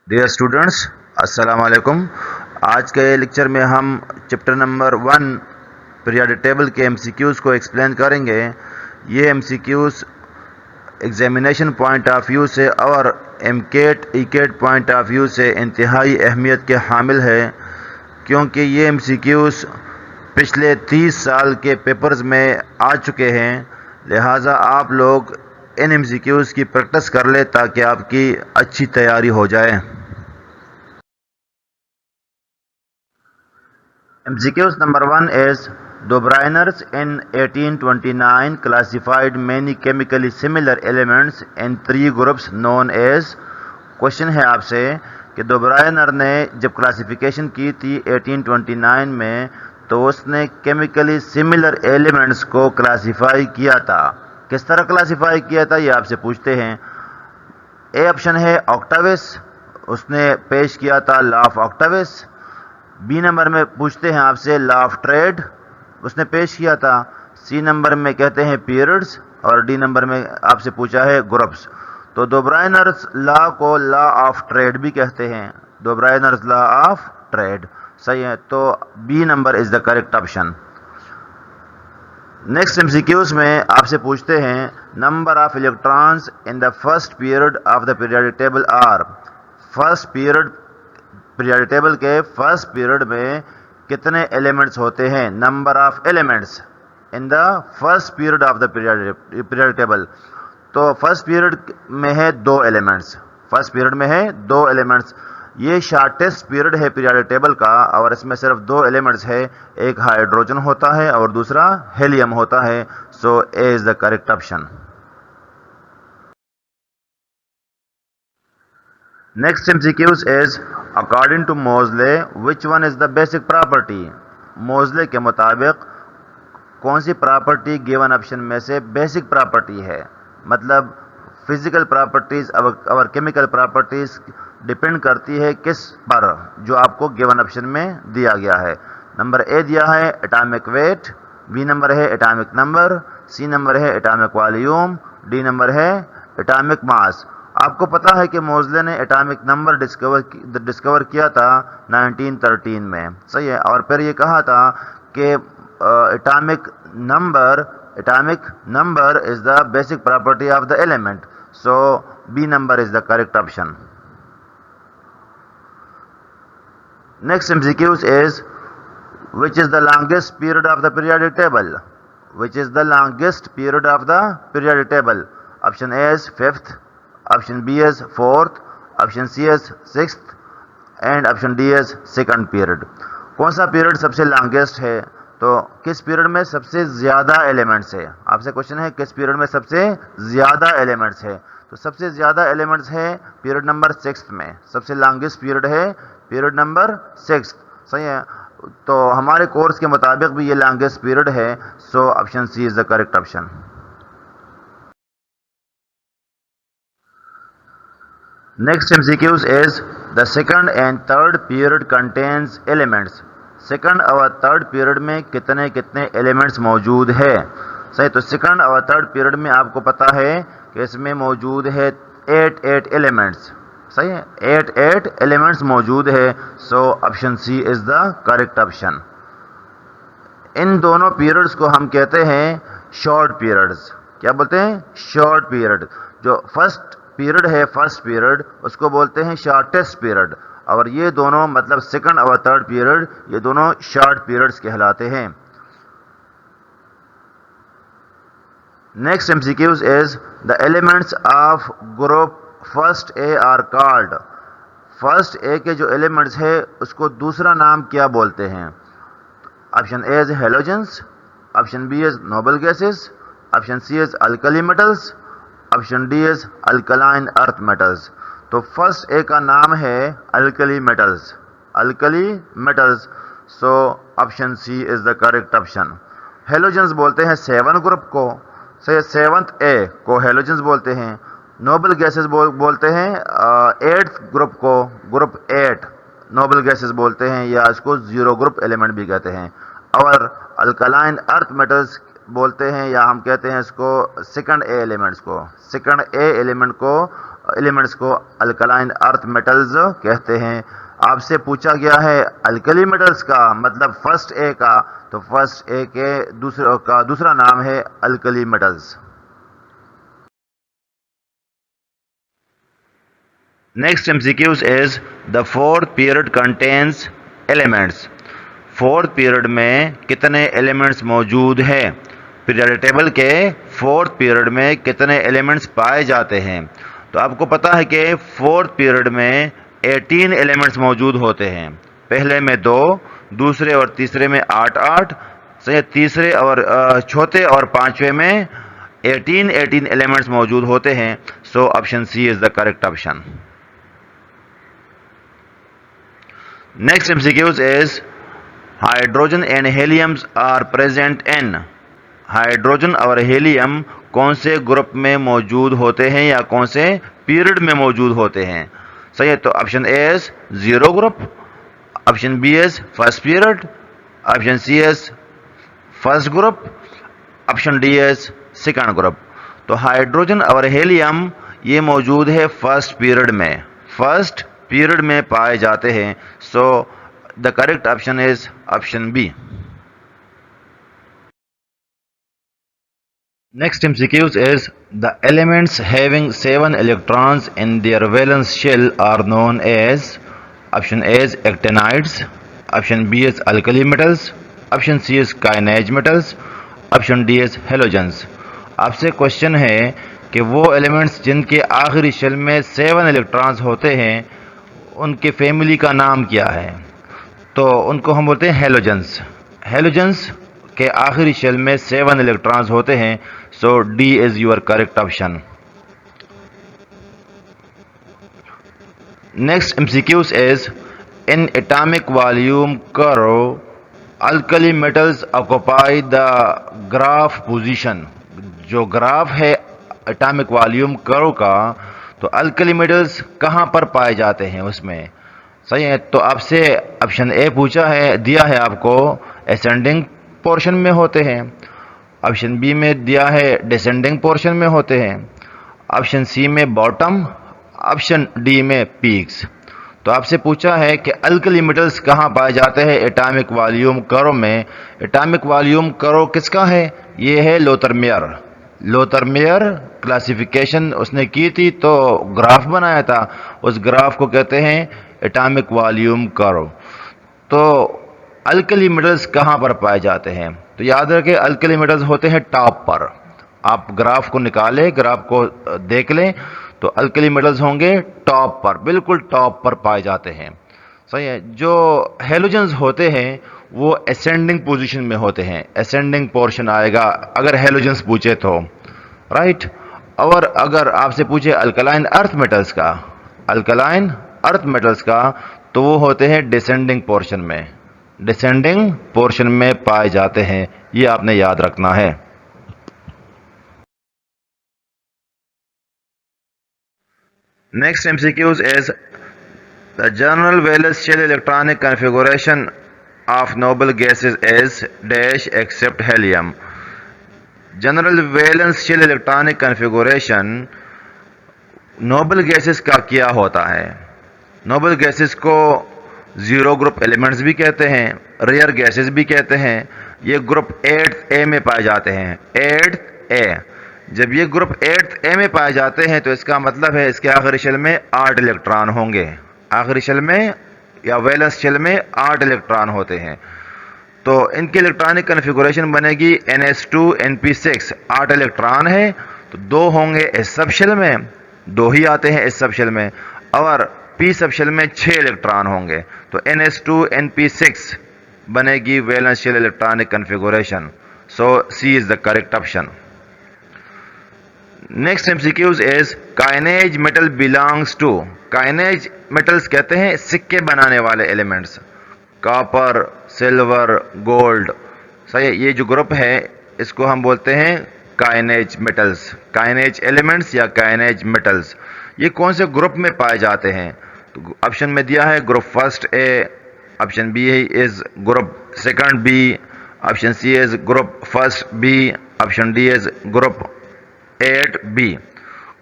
Dear students, अस्सलाम वालेकुम। आज के लेक्चर में हम चैप्टर नंबर 1 पीरियोडिक टेबल के एमसीक्यूज़ को एक्सप्लेन करेंगे। ये MCQs examination point of view से और एमकेट ईकेट पॉइंट ऑफ व्यू से इंतहाई अहमियत के हामिल है, क्योंकि ये एमसीक्यूज़ पिछले 30 साल के पेपर्स में आ चुके हैं। लिहाजा आप लोग इन एमसीक्यूज़ की प्रैक्टिस कर ले ताकि आपकी अच्छी तैयारी हो जाए। MCQs number 1 is Dobryner's in 1829 classified many chemically similar elements in 3 groups known as। Question है आपसे कि डोब्रायनर ने जब क्लासिफिकेशन की थी 1829 में, तो उसने केमिकली सिमिलर एलिमेंट्स को क्लासिफाई किया था। किस तरह क्लासिफाई किया था ये आपसे पूछते हैं। ए ऑप्शन है ऑक्टाविस, उसने पेश किया था लॉ ऑफ ऑक्टाविस। बी नंबर में पूछते हैं आपसे लॉ ऑफ ट्रेड, उसने पेश किया था। सी नंबर में कहते हैं पीरियड्स, और डी नंबर में आपसे पूछा है ग्रुप्स। तो डोब्रायनर्स लॉ को लॉ ऑफ ट्रेड भी कहते हैं। डोब्रायनर्स लॉ ऑफ ट्रेड सही है, तो B number is the correct option. Next MCQs में आपसे पूछते हैं number of electrons in the first period of the periodic table are. First period periodic table के फर्स्ट पीरियड में कितने एलिमेंट्स होते हैं। Number of elements in the first period of the periodic table. तो फर्स्ट पीरियड में है 2 elements. First period में है 2 एलिमेंट्स। ये शॉर्टेस्ट पीरियड है पीरियोडिक टेबल का, और इसमें सिर्फ 2 एलिमेंट्स है। एक हाइड्रोजन होता है और दूसरा हेलियम होता है। So A is the correct option. Next MCQs is according to Moseley which one is the basic property। मोज़ले के मुताबिक कौन सी प्रॉपर्टी गिवन ऑप्शन में से बेसिक प्रॉपर्टी है। मतलब फिजिकल प्रॉपर्टीज और केमिकल प्रॉपर्टीज डिपेंड करती है किस पर, जो आपको गिवन ऑप्शन में दिया गया है। नंबर ए दिया है एटॉमिक वेट, बी नंबर है एटॉमिक नंबर, सी नंबर है एटॉमिक वॉल्यूम, डी नंबर है एटॉमिक मास। आपको पता है कि मोज़ले ने एटॉमिक नंबर डिस्कवर किया था 1913 में, सही है। और फिर ये कहा था कि atomic number is the basic property of the element. So B number is the correct option. Next MCQs is which is the longest period of the periodic table। which is the longest period of the periodic table। option A is 5th, option B is 4th, option C is 6th and option D is 2nd period. कौन सा period सबसे longest है, तो किस period में सबसे ज्यादा elements है। आपसे क्वेश्चन है किस पीरियड में सबसे ज्यादा एलिमेंट्स है, तो सबसे ज्यादा एलिमेंट्स है पीरियड नंबर 6th में। सबसे लॉन्गेस्ट पीरियड है पीरियड नंबर 6th, सही है। तो हमारे कोर्स के मुताबिक भी ये लॉन्गेस्ट पीरियड है। So option C is the correct option. Next MCQs is the second and third period contains elements। Second और थर्ड पीरियड में कितने कितने एलिमेंट्स मौजूद है, सही। तो सेकंड और थर्ड पीरियड में आपको पता है कि इसमें मौजूद है 8 एलिमेंट्स, सही है। 8 एलिमेंट्स मौजूद है। So option C is the correct option. इन दोनों पीरियड्स को हम कहते हैं शॉर्ट पीरियड्स। क्या बोलते हैं? Short period. जो फर्स्ट पीरियड है, फर्स्ट पीरियड, उसको बोलते हैं शॉर्टेस्ट पीरियड। और ये दोनों मतलब सेकंड और थर्ड पीरियड, ये दोनों शॉर्ट पीरियड्स कहलाते हैं। Next MCQs is the elements of group first A are called. First A के जो एलिमेंट्स है उसको दूसरा नाम क्या बोलते हैं। Option A is halogens, option B is noble gases, option C is alkali metals, option D is alkaline earth metals. तो फर्स्ट ए का नाम है alkali metals, alkali metals. So option C is the correct option. Halogens बोलते हैं 7 group को, से 7th ए को halogens बोलते हैं। नोबल गैसेस बोलते हैं 8th ग्रुप को, ग्रुप 8 नोबल गैसेस बोलते हैं, या इसको 0 ग्रुप एलिमेंट भी कहते हैं। और अल्कलाइन अर्थ मेटल्स बोलते हैं, या हम कहते हैं इसको सेकंड ए एलिमेंट्स को, सेकंड ए एलिमेंट को एलिमेंट्स को अल्कलाइन अर्थ मेटल्स कहते हैं। आपसे पूछा गया है अल्कली मेटल्स का मतलब फर्स्ट ए का, तो फर्स्ट ए के दूसरा नाम है alkali metals. Next MCQs is the fourth period contains elements. Fourth period में कितने एलिमेंट्स मौजूद हैं? पीरियड टेबल के फोर्थ पीरियड में कितने एलिमेंट्स पाए जाते हैं? तो आपको पता है कि फोर्थ पीरियड में 18 एलिमेंट्स मौजूद होते हैं। पहले में 2, दूसरे और तीसरे में 8 तीसरे और चौथे और पांचवे में 18 एलिमेंट्स मौजूद होते हैं। So option C is the correct option. Next MCQs is hydrogen and heliums are present in. Hydrogen और हेलियम कौन से ग्रुप में मौजूद होते हैं या कौन से पीरियड में मौजूद होते हैं? सही है, तो option A is 0 group, option B is first period, option C is first group, option D is second group. तो हाइड्रोजन और हेलियम ये मौजूद है फर्स्ट पीरियड में, फर्स्ट पीरियड में पाए जाते हैं। So the correct option is option B. Next MCQs is the elements having 7 electrons in their valence shell are known as. Option A is actinides, option B is alkali metals, option C is kyanage metals, option D is halogens। आपसे question है कि वो elements जिनके आखिरी shell में 7 electrons होते हैं उनके फैमिली का नाम क्या है? तो उनको हम बोलते हैं हेलोजेंस। हेलोजेंस के आखिरी शेल में 7 इलेक्ट्रॉन्स होते हैं। So D is your correct option. Next MCQs इज in atomic volume curve alkali metals occupy the graph position. जो ग्राफ है एटॉमिक वॉल्यूम कर्व का, तो अल्कली मेटल्स कहाँ पर पाए जाते हैं उसमें? सही है, तो आपसे ऑप्शन ए पूछा है, दिया है आपको असेंडिंग पोर्शन में होते हैं, ऑप्शन बी में दिया है डिसेंडिंग पोर्शन में होते हैं, ऑप्शन सी में बॉटम, ऑप्शन डी में पीक्स। तो आपसे पूछा है कि अल्कली मेटल्स कहाँ पाए जाते हैं एटॉमिक वॉल्यूम कर्व में। एटॉमिक वॉल्यूम कर्व किसका है? ये है लोथरमेयर। लोथरमेयर क्लासिफिकेशन उसने की थी तो ग्राफ बनाया था, उस ग्राफ को कहते हैं एटॉमिक वॉल्यूम कर्व। तो अल्कली मेटल्स कहाँ पर पाए जाते हैं? तो याद रखें अल्कली मेटल्स होते हैं टॉप पर। आप ग्राफ को निकालें, ग्राफ को देख लें, तो अल्कली मेटल्स होंगे टॉप पर, बिल्कुल टॉप पर पाए जाते हैं। सही है। जो हेलोजेंस होते हैं वो असेंडिंग पोजीशन में होते हैं, असेंडिंग पोर्शन आएगा अगर हेलोजेंस पूछे तो, राइट। और अगर आपसे पूछे अल्कलाइन अर्थ मेटल्स का, अल्कलाइन अर्थ मेटल्स का, तो वो होते हैं डिसेंडिंग पोर्शन में, डिसेंडिंग पोर्शन में पाए जाते हैं। ये आपने याद रखना है। Next MCQs is the general valence shell electronic configuration of noble gases is dash except helium। General valence shell electronic configuration noble gases का क्या होता है? नोबल गैसेस को जीरो ग्रुप एलिमेंट्स भी कहते हैं, रेयर गैसेस भी कहते हैं। ये ग्रुप 8th A में पाए जाते हैं, 8th A। जब ये ग्रुप 8th A में पाए जाते हैं तो इसका मतलब है इसके आखिरी शेल में 8 इलेक्ट्रॉन होंगे, आखिरी शेल में या वैलेंस शेल में 8 इलेक्ट्रॉन होते हैं। तो इनकी इलेक्ट्रॉनिक कन्फिगुरेशन बनेगी NH2NP6, 8 इलेक्ट्रॉन है तो 2 होंगे इस सब शेल में, 2 ही आते हैं इस सब शेल में, और P सब शेल में 6 इलेक्ट्रॉन होंगे। तो NH2NP6 बनेगी valence shell electronic configuration. So C is the correct option. Next MCQs is coinage metal belongs to. Coinage metals कहते हैं सिक्के बनाने वाले एलिमेंट्स, कॉपर, सिल्वर, गोल्ड। सही है, ये जो ग्रुप है इसको हम बोलते हैं काइनेज मेटल्स, काइनेज एलिमेंट्स या काइनेज मेटल्स। ये कौन से ग्रुप में पाए जाते हैं? तो ऑप्शन में दिया है group first A, option B is group second B, option C is group first B, option D is group 8B।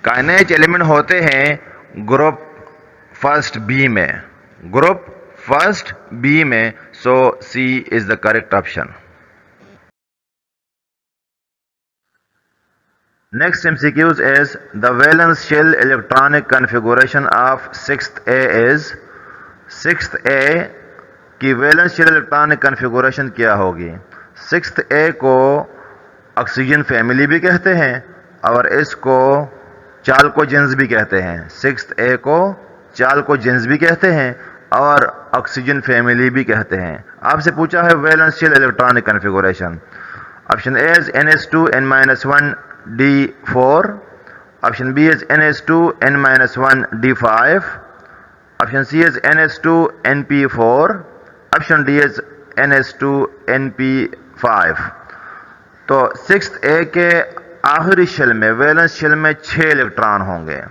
Coinage element होते हैं ग्रुप फर्स्ट बी में, ग्रुप फर्स्ट बी में, so C is the correct option. Next MCQs is the valence shell electronic configuration of 6th A is 6th A की valence shell electronic configuration क्या होगी। 6th A को oxygen family भी कहते हैं और इसको चाल्कोजेंस भी कहते हैं। 6th A को चाल्कोजेंस भी कहते हैं और ऑक्सीजन फैमिली भी कहते हैं। आपसे पूछा है valence shell electronic configuration. Option A is NH2N-1 D4, option B is NH2N-1 D5, option C is NH2 NP4, option D is NH2 NP5। तो 6th A के आखिरी शेल में, वैलेंस शेल में 6 इलेक्ट्रॉन होंगे।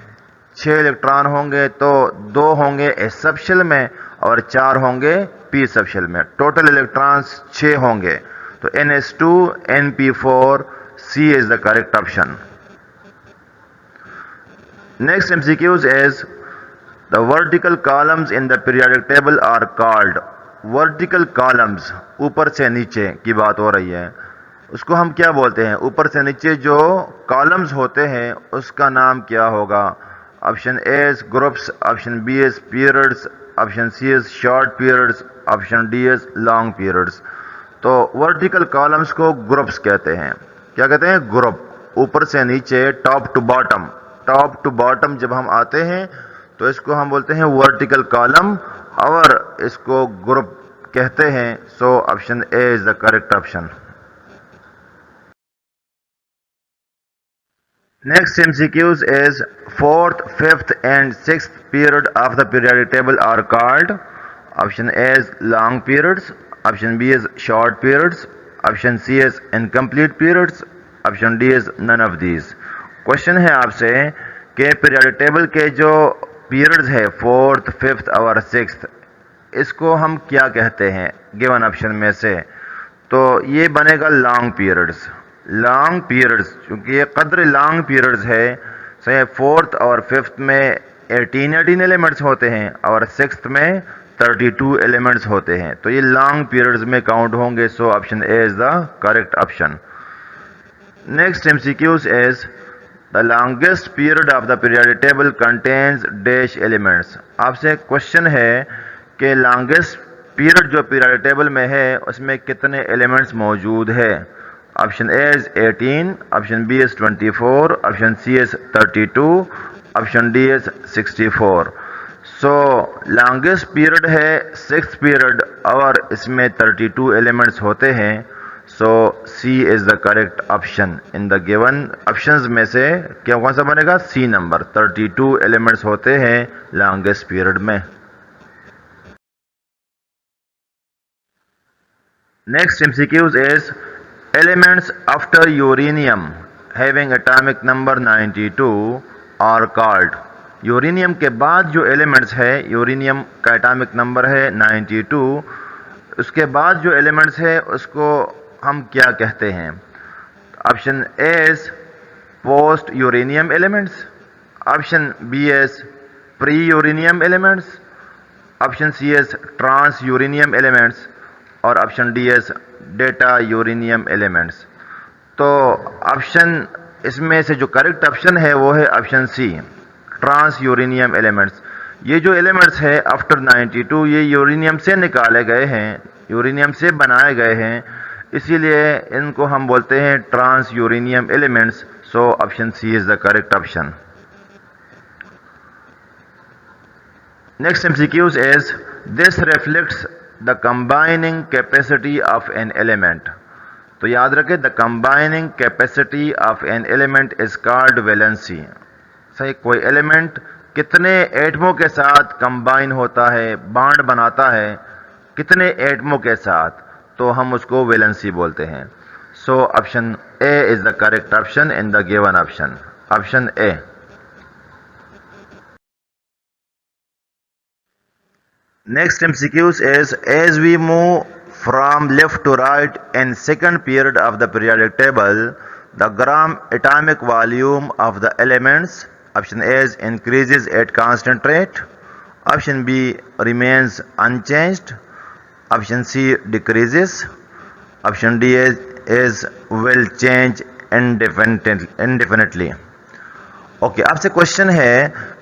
6 इलेक्ट्रॉन होंगे तो 2 होंगे S सब शेल में और 4 होंगे P सब शेल में। टोटल इलेक्ट्रॉन्स 6 होंगे। तो NH2 NP4 C is the correct option. Next MCQs is the vertical columns in the periodic table are called, vertical columns ऊपर से नीचे की बात हो रही है, उसको हम क्या बोलते हैं। ऊपर से नीचे जो कॉलम्स होते हैं उसका नाम क्या होगा। Option A is groups, option B is periods, option C is short periods, option D is long periods. तो वर्टिकल कॉलम्स को ग्रुप्स कहते हैं। क्या कहते हैं? ग्रुप। ऊपर से नीचे, top to bottom, top to bottom जब हम आते हैं तो इसको हम बोलते हैं वर्टिकल कॉलम और इसको ग्रुप कहते हैं। So option A is the correct option. Next MCQs is 4th, 5th and 6th period of the periodic table are called. Option A is long periods, option B is short periods, option C is incomplete periods, option D is none of these. Question है आपसे कि periodic table के जो periods है 4th, 5th और 6th, इसको हम क्या कहते हैं गिवन ऑप्शन में से। तो ये बनेगा लॉन्ग पीरियड्स। लॉन्ग पीरियड्स क्योंकि ये कदर लॉन्ग पीरियड्स है। सही, 4th और 5th में 18 एलिमेंट्स होते हैं और 6th में 32 एलिमेंट्स होते हैं, तो ये लॉन्ग पीरियड्स में काउंट होंगे। So option A is the correct option. Next MCQs is the longest period of the periodic table contains dash elements. आपसे क्वेश्चन है कि लॉन्गेस्ट पीरियड जो पीरियोडिक टेबल में है उसमें कितने एलिमेंट्स मौजूद है। Option A is 18, option B is 24, option C is 32, option D is 64। So longest period है 6th पीरियड और इसमें 32 एलिमेंट्स होते हैं। So C is the correct option. In the given options में से क्या कौन सा बनेगा? सी नंबर। 32 एलिमेंट्स होते हैं लॉन्गेस्ट पीरियड में। Next MCQs is elements after uranium having atomic number 92 are called. Uranium के बाद जो एलिमेंट्स है, यूरेनियम का एटॉमिक नंबर है 92, उसके बाद जो एलिमेंट्स है उसको हम क्या कहते हैं। Option A is post uranium elements, option B is pre uranium elements, option C is transuranium elements और option D is data uranium elements. तो ऑप्शन इसमें से जो करेक्ट ऑप्शन है वो है option C, transuranium elements. ये जो एलिमेंट्स है आफ्टर 92 ये यूरेनियम से निकाले गए हैं, यूरेनियम से बनाए गए हैं, इसीलिए इनको हम बोलते हैं transuranium elements. So option C is the correct option. Next MCQs is this reflects the combining capacity of an element. तो याद रखें, the combining capacity of an element is called valency. सही, कोई एलिमेंट कितने एटमों के साथ combine होता है, बॉन्ड बनाता है, कितने एटमों के साथ, तो हम उसको वैलेंसी बोलते हैं। So option A is the correct option in the given option, option A. Next MCQs is as we move from left to right in second period of the periodic table, the gram atomic volume of the elements Option A is increases at constant rate. Option B remains unchanged. Option C decreases. Option D is will change indefinitely. Okay, आपसे question है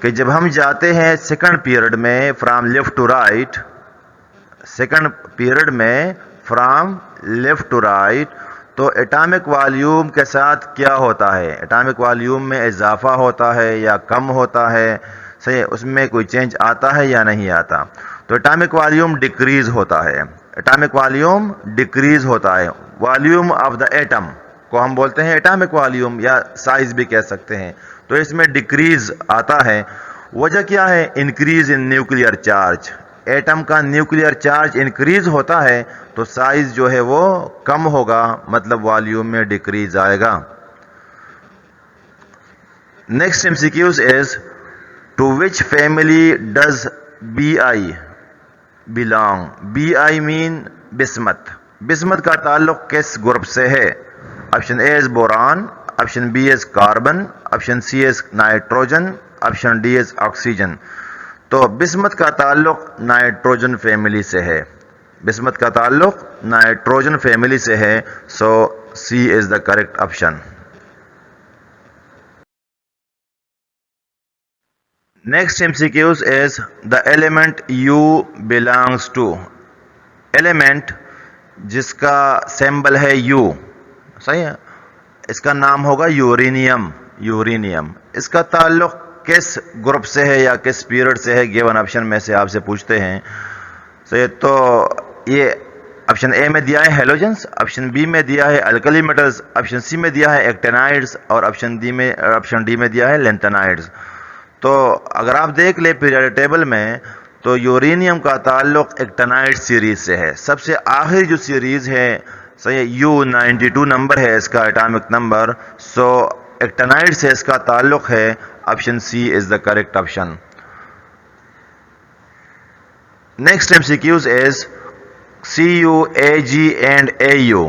कि जब हम जाते हैं second period में from left to right, second period में from left to right, तो एटॉमिक वॉल्यूम के साथ क्या होता है? एटॉमिक वॉल्यूम में इजाफा होता है या कम होता है? सही है, उसमें कोई चेंज आता है या नहीं आता? तो एटॉमिक वॉल्यूम डिक्रीज होता है, एटॉमिक वॉल्यूम डिक्रीज होता है। वॉल्यूम ऑफ द एटम को हम बोलते हैं एटॉमिक वॉल्यूम या साइज भी कह सकते हैं। तो इसमें डिक्रीज आता है। वजह क्या है? Increase in nuclear charge. Atom का न्यूक्लियर चार्ज इंक्रीज होता है तो साइज जो है वो कम होगा, मतलब वॉल्यूम में डिक्रीज आएगा। Next MCQs is to which family does Bi belong? Bi mean bismuth. Bismuth का ताल्लुक किस ग्रुप से है? Option A is boron, option B is carbon, option C is nitrogen, option D is oxygen. तो bismuth का ताल्लुक nitrogen family से है, बिस्मत का ताल्लुक नाइट्रोजन फैमिली से है। So C is the correct option. Next MCQs is the element U belongs to. Element जिसका सिंबल है U, सही है, इसका नाम होगा यूरेनियम। यूरेनियम, इसका ताल्लुक किस ग्रुप से है या किस पीरियड से है? गिवन ऑप्शन में से आपसे पूछते हैं। सही, तो ये ऑप्शन ए में दिया है हेलोजेंस, ऑप्शन बी में दिया है अल्कली मेटल्स, ऑप्शन सी में दिया है एक्टेनाइड्स और ऑप्शन डी में दिया है लेंथेनाइड्स। तो अगर आप देख ले पीरियड टेबल में, तो यूरेनियम का ताल्लुक एक्टेनाइड सीरीज से है। सबसे आखिरी जो सीरीज है, सही है, U92 नंबर है इसका एटॉमिक नंबर। सो एक्टेनाइड से इसका ताल्लुक है। Option C is the correct option. Next MCQs is Cu, Ag and Au।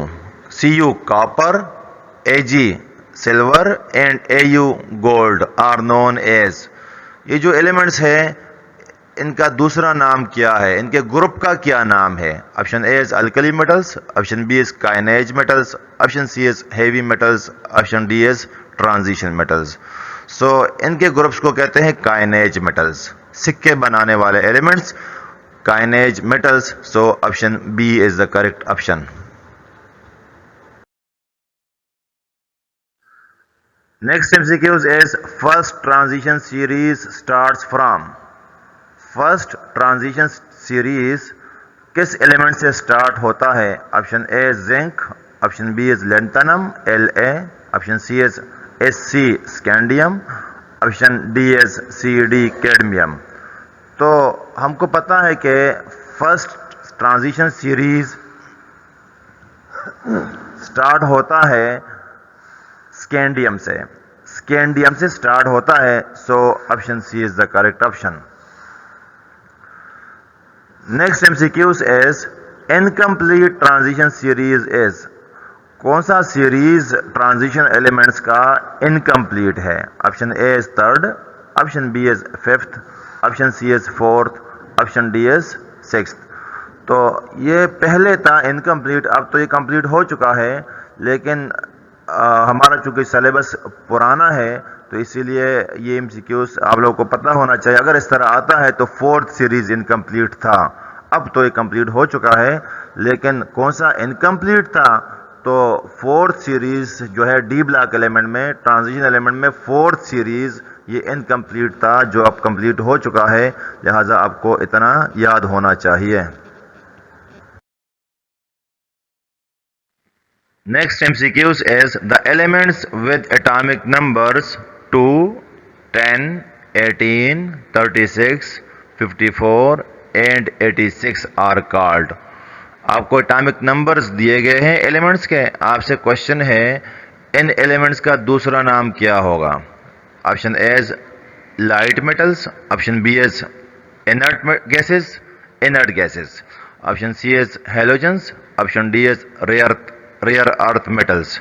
Cu copper, Ag silver and Au gold are known as. ये जो एलिमेंट्स है इनका दूसरा नाम क्या है? इनके ग्रुप का क्या नाम है? Option A is alkali metals, option B is coinage metals, option C is heavy metals, option D is transition metals. So इनके ग्रुप्स को कहते हैं काइनेज मेटल्स, सिक्के बनाने वाले elements coinage metals. So option B is the correct option. Next MCQs is first transition series starts from. First transition series किस element से start होता है? Option A zinc, option B is lanthanum La, option C is Sc scandium, option D is Cd cadmium. तो हमको पता है कि first transition series start होता है स्कैंडियम से, स्कैंडियम से स्टार्ट होता है। So option C is the correct option. Next MCQs is incomplete transition series is. कौन सा सीरीज ट्रांजिशन एलिमेंट्स का इनकम्प्लीट है? Option A is third, option B is fifth, option C is fourth, option D is sixth. तो ये पहले था incomplete, अब तो ये कंप्लीट हो चुका है, लेकिन हमारा चूंकि सिलेबस पुराना है तो इसीलिए ये एमसीक्यूज आप लोगों को पता होना चाहिए। अगर इस तरह आता है तो फोर्थ सीरीज इनकम्प्लीट था, अब तो ये कंप्लीट हो चुका है, लेकिन कौन सा इनकम्प्लीट था? तो फोर्थ सीरीज जो है डी ब्लॉक एलिमेंट में, ट्रांजिशन एलिमेंट में फोर्थ सीरीज ये इनकम्प्लीट था, जो अब कंप्लीट हो चुका है, लिहाजा आपको इतना याद होना चाहिए। Next MCQs is the elements with atomic numbers 2, 10, 18, 36, 54 and 86 are called। आपको एटॉमिक नंबर्स दिए गए हैं एलिमेंट्स के, आपसे क्वेश्चन है इन एलिमेंट्स का दूसरा नाम क्या होगा? Option A is light metals, option B is inert gases, option C is halogens, option D is rare earth metals.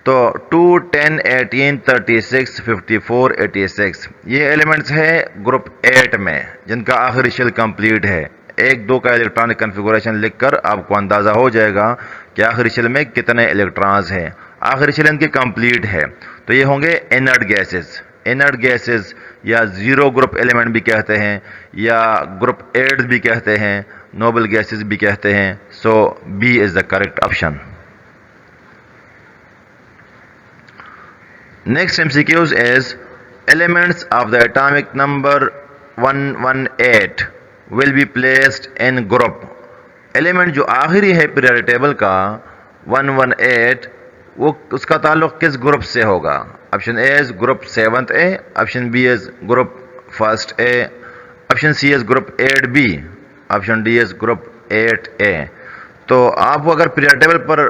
तो 2, 10, 18, 36, 54, 86 ये एलिमेंट्स है ग्रुप 8 में जिनका आखिरी शेल कंप्लीट है। 1-2 का इलेक्ट्रॉनिक कन्फिगुरेशन लिखकर आपको अंदाज़ा हो जाएगा कि आखिरी शेल में कितने इलेक्ट्रॉन्स हैं। आखिरी शेल इनकी कंप्लीट है, तो ये होंगे इनर्ट गैसेस। इनर्ट गैसेस या ज़ीरो ग्रुप एलिमेंट भी कहते हैं या ग्रुप 8 भी कहते हैं, नोबल गैसेस भी कहते हैं। So B is the correct option. Next MCQs is elements of the atomic number 118 will be placed in group। Element जो आखिरी है पीरियोडिक टेबल का 118 वो उसका ताल्लुक किस ग्रुप से होगा? Option A is group 7th A, option B is group 1st A, option C is group 8B, option D is group 8A। तो आप अगर पीरियोडिक टेबल पर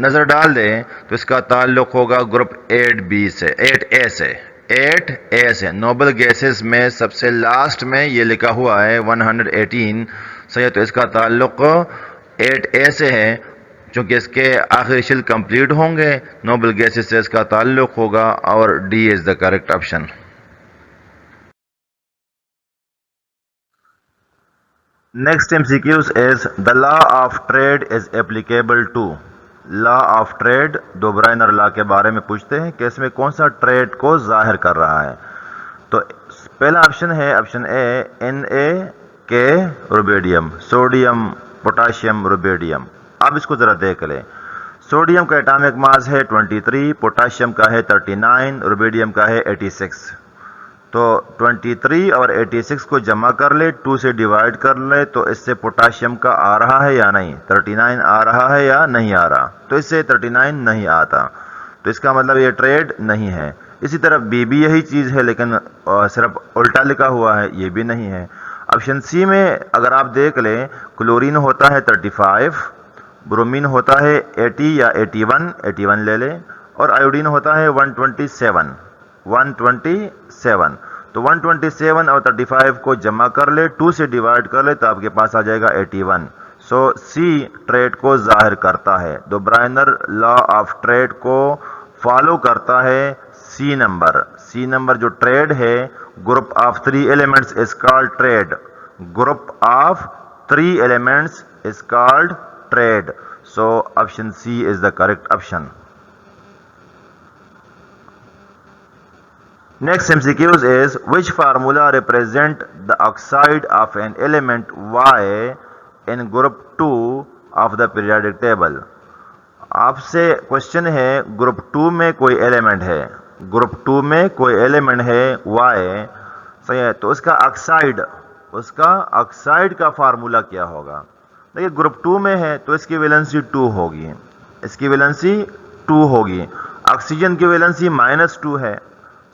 नज़र डाल दें तो इसका ताल्लुक होगा ग्रुप 8B से, 8A से, 8A से। नोबल गैसेस में सबसे लास्ट में ये लिखा हुआ है 118, सही है, तो इसका ताल्लुक 8A से है। चूँकि इसके आखिरी शेल कंप्लीट होंगे, नोबल गैसेस से इसका ताल्लुक होगा और D is the correct option. Next MCQs is the law of trade is applicable to। Law of trade Döbereiner law के बारे में पूछते हैं कि इसमें कौन सा ट्रेड को जाहिर कर रहा है। तो पहला ऑप्शन है ऑप्शन ए Na के रुबिडियम, सोडियम पोटाशियम रुबिडियम। अब इसको ज़रा देख लें। सोडियम का एटॉमिक मास है 23, पोटाशियम का है 39, रुबिडियम का है 86। तो 23 और 86 को जमा कर ले, 2 से डिवाइड कर ले, तो इससे पोटाशियम का आ रहा है या नहीं, 39 आ रहा है या नहीं आ रहा, तो इससे 39 नहीं आता, तो इसका मतलब ये ट्रेड नहीं है। इसी तरह बी भी यही चीज़ है लेकिन सिर्फ उल्टा लिखा हुआ है, ये भी नहीं है। ऑप्शन सी में अगर आप देख लें, क्लोरीन होता है 35, ब्रोमीन होता है 80 या 81 ले लें, और आयोडीन होता है 127। तो 127 और 35 को जमा कर ले, 2 से डिवाइड कर ले, तो आपके पास आ जाएगा 81। सो सी ट्रेड को जाहिर करता है। डोब्राइनर लॉ ऑफ ट्रेड को फॉलो करता है सी नंबर जो ट्रेड है, group of 3 elements is called triad. Group of 3 elements is called triad. So option C is the correct option. Next MCQs is which formula represent the oxide of an element Y in group 2 of the periodic table। आपसे question है, group 2 में कोई element है, group 2 में कोई element है Y, सही है, तो उसका ऑक्साइड का फार्मूला क्या होगा? देखिए ग्रुप 2 में है तो इसकी वैलेंसी 2 होगी, इसकी वैलेंसी 2 होगी। ऑक्सीजन की वैलेंसी -2 है,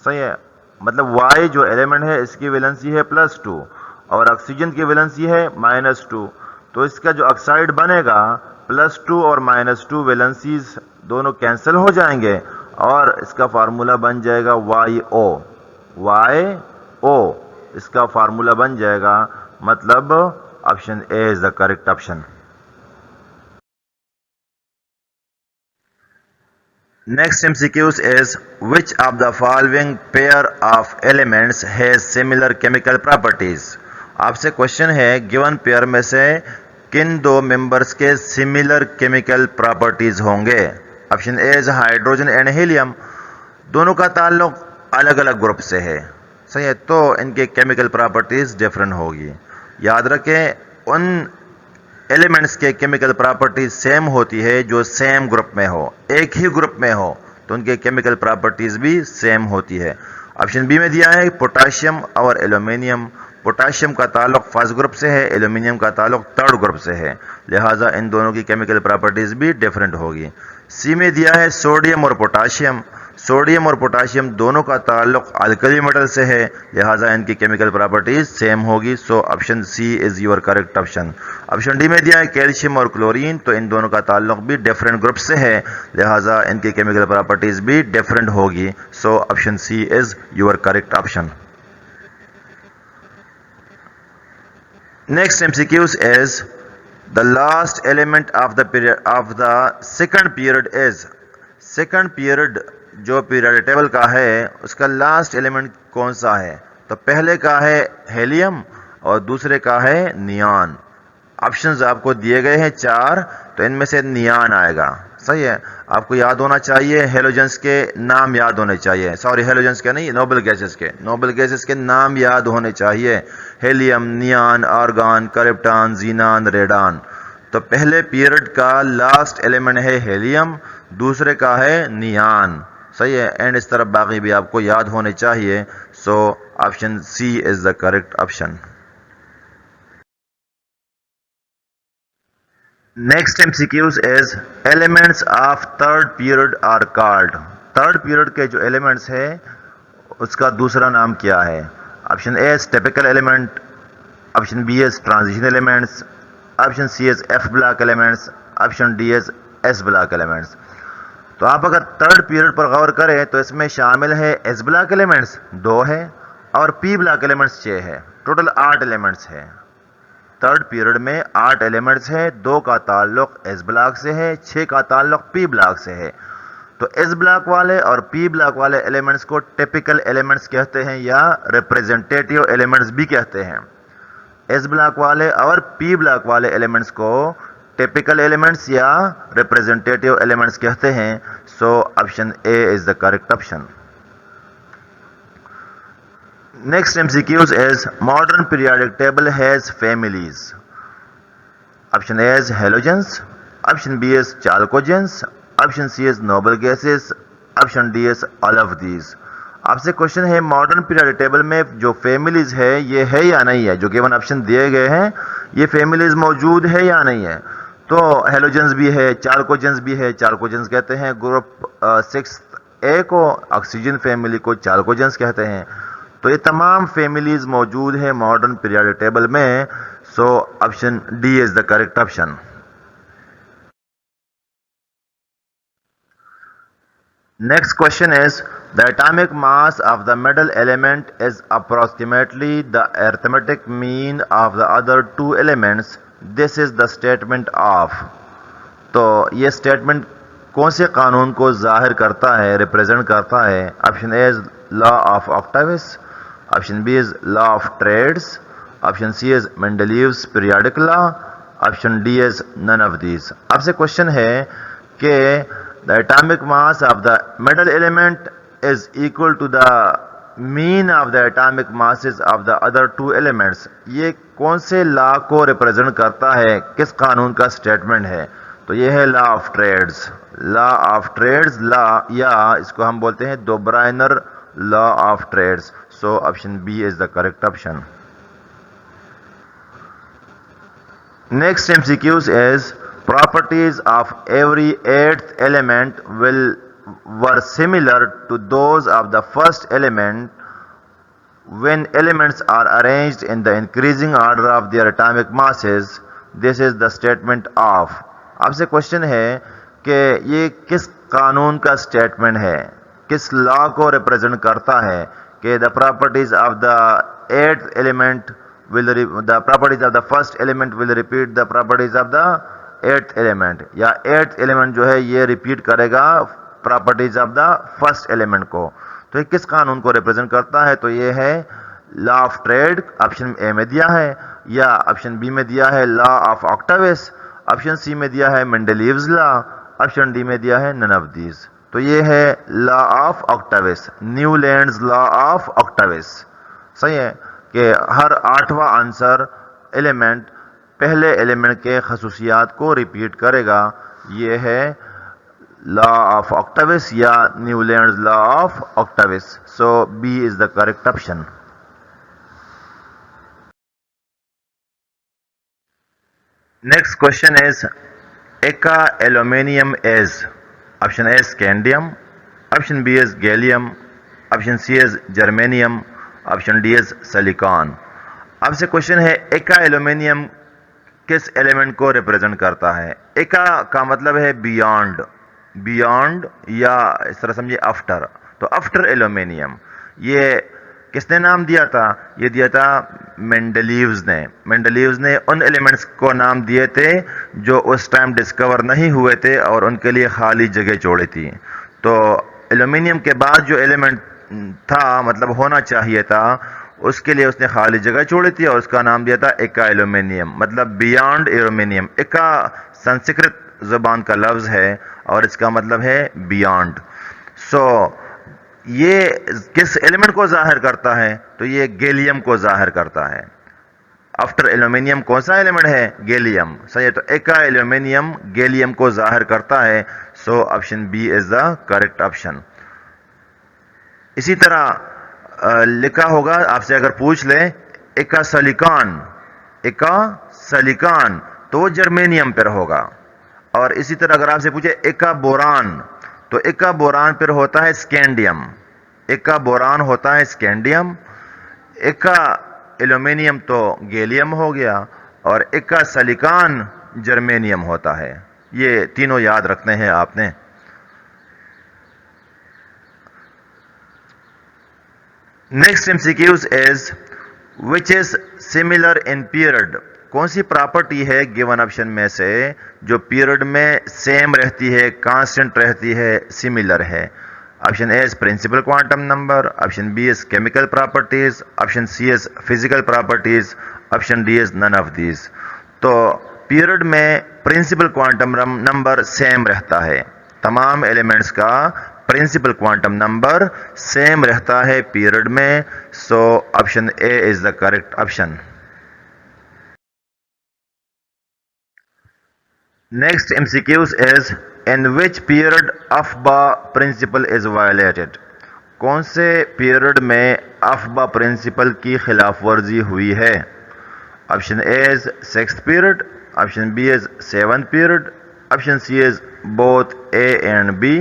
सही है, मतलब Y जो एलिमेंट है इसकी वैलेंसी है +2 और ऑक्सीजन की वैलेंसी है -2, तो इसका जो ऑक्साइड बनेगा +2 और -2 वैलेंसीज दोनों कैंसिल हो जाएंगे और इसका फार्मूला बन जाएगा YO, इसका फार्मूला बन जाएगा, मतलब option A is the correct option. Next MCQs is which of the following pair of elements has similar chemical properties। आपसे क्वेश्चन है, गिवन पेयर में से किन 2 मेंबर्स के सिमिलर केमिकल प्रॉपर्टीज होंगे? Option A is hydrogen and helium. दोनों का ताल्लुक अलग अलग ग्रुप से है, सही है, तो इनके केमिकल प्रॉपर्टीज डिफरेंट होगी। याद रखें, उन एलिमेंट्स के केमिकल प्रॉपर्टीज सेम होती है जो सेम ग्रुप में हो, एक ही ग्रुप में हो तो उनके केमिकल प्रॉपर्टीज भी सेम होती है। ऑप्शन बी में दिया है पोटाशियम और एल्यूमिनियम। पोटाशियम का ताल्लुक फर्स्ट ग्रुप से है, एल्यूमिनियम का ताल्लुक थर्ड ग्रुप से है, लिहाजा इन दोनों की केमिकल प्रॉपर्टीज भी डिफरेंट होगी। सी में दिया है सोडियम और पोटाशियम। सोडियम और पोटाशियम दोनों का ताल्लुक अल्कली मेटल से है, लिहाजा इनकी केमिकल प्रॉपर्टीज सेम होगी। So option C is your correct option. Option D में दिया है कैल्शियम और क्लोरीन, तो इन दोनों का ताल्लुक भी डिफरेंट ग्रुप से है, लिहाजा इनकी केमिकल प्रॉपर्टीज भी डिफरेंट होगी। So option C is your correct option. Next MCQs is the last element of the second period is। Second period जो पीरियड टेबल का है उसका लास्ट एलिमेंट कौन सा है? तो पहले का है हेलियम और दूसरे का है नियॉन। ऑप्शंस आपको दिए गए हैं 4, तो इनमें से नियॉन आएगा। सही है, आपको याद होना चाहिए, हेलोजेंस के नाम याद होने चाहिए, सॉरी हेलोजेंस के नहीं, नोबल गैसेस के नाम याद होने चाहिए। Helium, neon, argon, krypton, xenon, radon. तो पहले पीरियड का लास्ट एलिमेंट है हेलियम, दूसरे का है नियॉन। सही है, एंड इस तरफ बाकी भी आपको याद होने चाहिए। So option C is the correct option. Next MCQs is elements of third period are called. Third period के जो एलिमेंट्स है उसका दूसरा नाम क्या है? Option A is typical element, option B is transition elements, option C is F block elements, option D is S block elements. तो आप अगर थर्ड पीरियड पर गौर करें तो इसमें शामिल है S ब्लॉक एलिमेंट्स 2 है और P ब्लॉक एलिमेंट्स 6 है। टोटल 8 एलिमेंट्स है। थर्ड पीरियड में 8 एलिमेंट्स है, 2 का ताल्लुक S ब्लॉक से है, 6 का ताल्लुक P ब्लॉक से है। तो S ब्लॉक वाले और P ब्लॉक वाले एलिमेंट्स को टिपिकल एलिमेंट्स कहते हैं या रिप्रेजेंटेटिव एलिमेंट्स भी कहते हैं। S ब्लॉक वाले और P ब्लॉक वाले एलिमेंट्स को टिपिकल एलिमेंट्स या रिप्रेजेंटेटिव एलिमेंट्स कहते हैं। So option A is the correct option. Next MCQs is modern periodic table has families. Option A is halogens, option B is chalcogens, option C is noble gases, option D is all of these. आपसे question है modern periodic table में जो families है ये है या नहीं है? जो गिवन ऑप्शन दिए गए हैं ये फैमिलीज मौजूद है या नहीं है? तो हेलोजेंस भी है, चार्कोजेंस भी है। चार्कोजेंस कहते हैं ग्रुप 6A को, ऑक्सीजन फैमिली को चार्कोजेंस कहते हैं। तो ये तमाम फैमिलीज मौजूद है मॉडर्न पीरियडिक टेबल में। So option D is the correct option. Next question is the atomic mass of the metal element is approximately the arithmetic mean of the other 2 elements. This is the statement of. तो ये statement कौन से कानून को जाहिर करता है, represent करता है? Option A is law of octaves, option B is law of triads, option C is Mendeleev's periodic law, option D is none of these. आपसे क्वेश्चन है कि the atomic mass of the metal element is equal to the mean of the atomic masses of the other 2 elements. ये कौन से law को represent करता है, किस कानून का स्टेटमेंट है? तो ये है law of triads. Law of triads law, या इसको हम बोलते हैं Dobereiner law of triads. So option B is the correct option. Next MCQs is properties of every 8th element were similar to those of the first element when elements are arranged in the increasing order of their atomic masses. This is the statement of। आपसे question है कि ये किस कानून का statement है, किस law को रिप्रेजेंट करता है कि the properties of the 8th element will the properties of the first element will repeat the properties of the 8th element, या 8th element जो है ये repeat करेगा properties of the first element को। तो ये किस कानून को represent करता है? तो ये है law of trade, option A में दिया है, या ऑप्शन बी में दिया है law of octavius, option C में दिया है मेंडलीव्स लॉ, ऑप्शन डी में दिया है none of these। तो ये है law of octavius, Newlands law of octavius। सही है कि हर 8वां आंसर एलिमेंट पहले एलिमेंट के खसूसियात को रिपीट करेगा। ये है लॉ ऑफ ऑक्टाविस या Newlands law of octaves. So B is the correct option. Next question is eka aluminium is. Option A scandium, option B is gallium, option C is germanium, option D is silicon. आपसे question है eka aluminium किस element को represent करता है? एका का मतलब है बियॉन्ड, बियॉन्ड या इस तरह समझिए आफ्टर। तो आफ्टर एल्यूमिनियम ये किसने नाम दिया था? ये दिया था मेंडलीव्स ने। मेंडलीव्स ने उन एलिमेंट्स को नाम दिए थे जो उस टाइम डिस्कवर नहीं हुए थे और उनके लिए खाली जगह छोड़ी थी। तो एल्यूमिनियम के बाद जो एलिमेंट था, मतलब होना चाहिए था, उसके लिए उसने खाली जगह छोड़ी थी और उसका नाम दिया था एका एल्यूमिनियम, मतलब बियॉन्ड एल्यूमिनियम। एका संस्कृत जुबान का लफ्ज है और इसका मतलब है बियॉन्ड। सो ये किस एलिमेंट को जाहिर करता है? तो ये गैलियम को जाहिर करता है। आफ्टर एल्यूमिनियम कौन सा एलिमेंट है? गैलियम। सही है, तो एका एल्यूमिनियम गैलियम को जाहिर करता है। So option B is the correct option. इसी तरह लिखा होगा, आपसे अगर पूछ ले एका सिलिकॉन, एका सिलिकॉन, तो जर्मेनियम पर होगा। और इसी तरह अगर आपसे पूछे एका बोरान, तो एका बोरान पर होता है स्कैंडियम। एका बोरान होता है स्कैंडियम। एका एल्यूमिनियम तो गैलियम हो गया और एका सिलिकॉन जर्मेनियम होता है। ये तीनों याद रखने हैं आपने। Next MCQs is which is similar in period. कौन सी प्रॉपर्टी है गिवन ऑप्शन में से जो पीरियड में सेम रहती है, कांस्टेंट रहती है, सिमिलर है? Option A is principal quantum number, option B is chemical properties, option C is physical properties, option D is none of these. तो पीरियड में प्रिंसिपल क्वांटम नंबर सेम रहता है। तमाम एलिमेंट्स का प्रिंसिपल क्वांटम नंबर सेम रहता है period में। So option A is the correct option. Next MCQs is in which period Aufbau principle is violated. कौन से पीरियड में अफबा प्रिंसिपल की खिलाफ वर्जी हुई है? Option A is sixth period, option B is seventh period, option C is both A and B,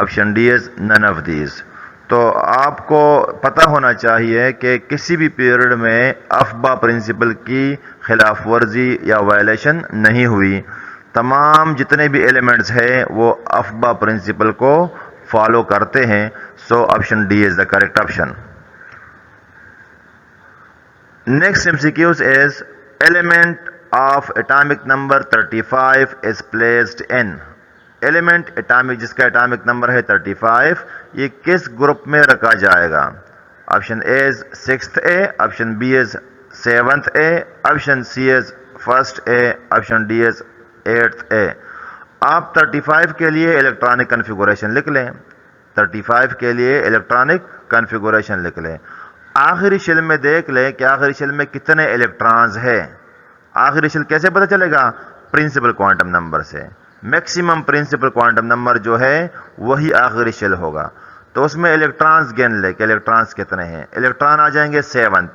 option D is none of these. तो आपको पता होना चाहिए कि किसी भी पीरियड में अफबा प्रिंसिपल की खिलाफ वर्जी या वायलेशन नहीं हुई। तमाम जितने भी एलिमेंट्स हैं वो अफबा प्रिंसिपल को फॉलो करते हैं। So option D is the correct option. Next MCQs is element of atomic number 35 is placed in. Element atomic जिसका एटॉमिक नंबर है 35, ये किस ग्रुप में रखा जाएगा? Option A is sixth A, option B is seventh A, option C is first A, option D is eighth A. आप 35 के लिए इलेक्ट्रॉनिक कन्फिगुरेशन लिख लें। 35 के लिए इलेक्ट्रॉनिक कन्फिगुरेशन लिख लें। आखिरी शेल में देख लें कि आखिरी शेल में कितने इलेक्ट्रॉन्स है। आखिरी शेल कैसे पता चलेगा? प्रिंसिपल क्वांटम नंबर से। मैक्सिमम प्रिंसिपल क्वांटम नंबर जो है वही आखिरी शेल होगा। तो उसमें इलेक्ट्रॉन्स गिन ले कि इलेक्ट्रॉन्स कितने हैं। इलेक्ट्रॉन आ जाएंगे 7।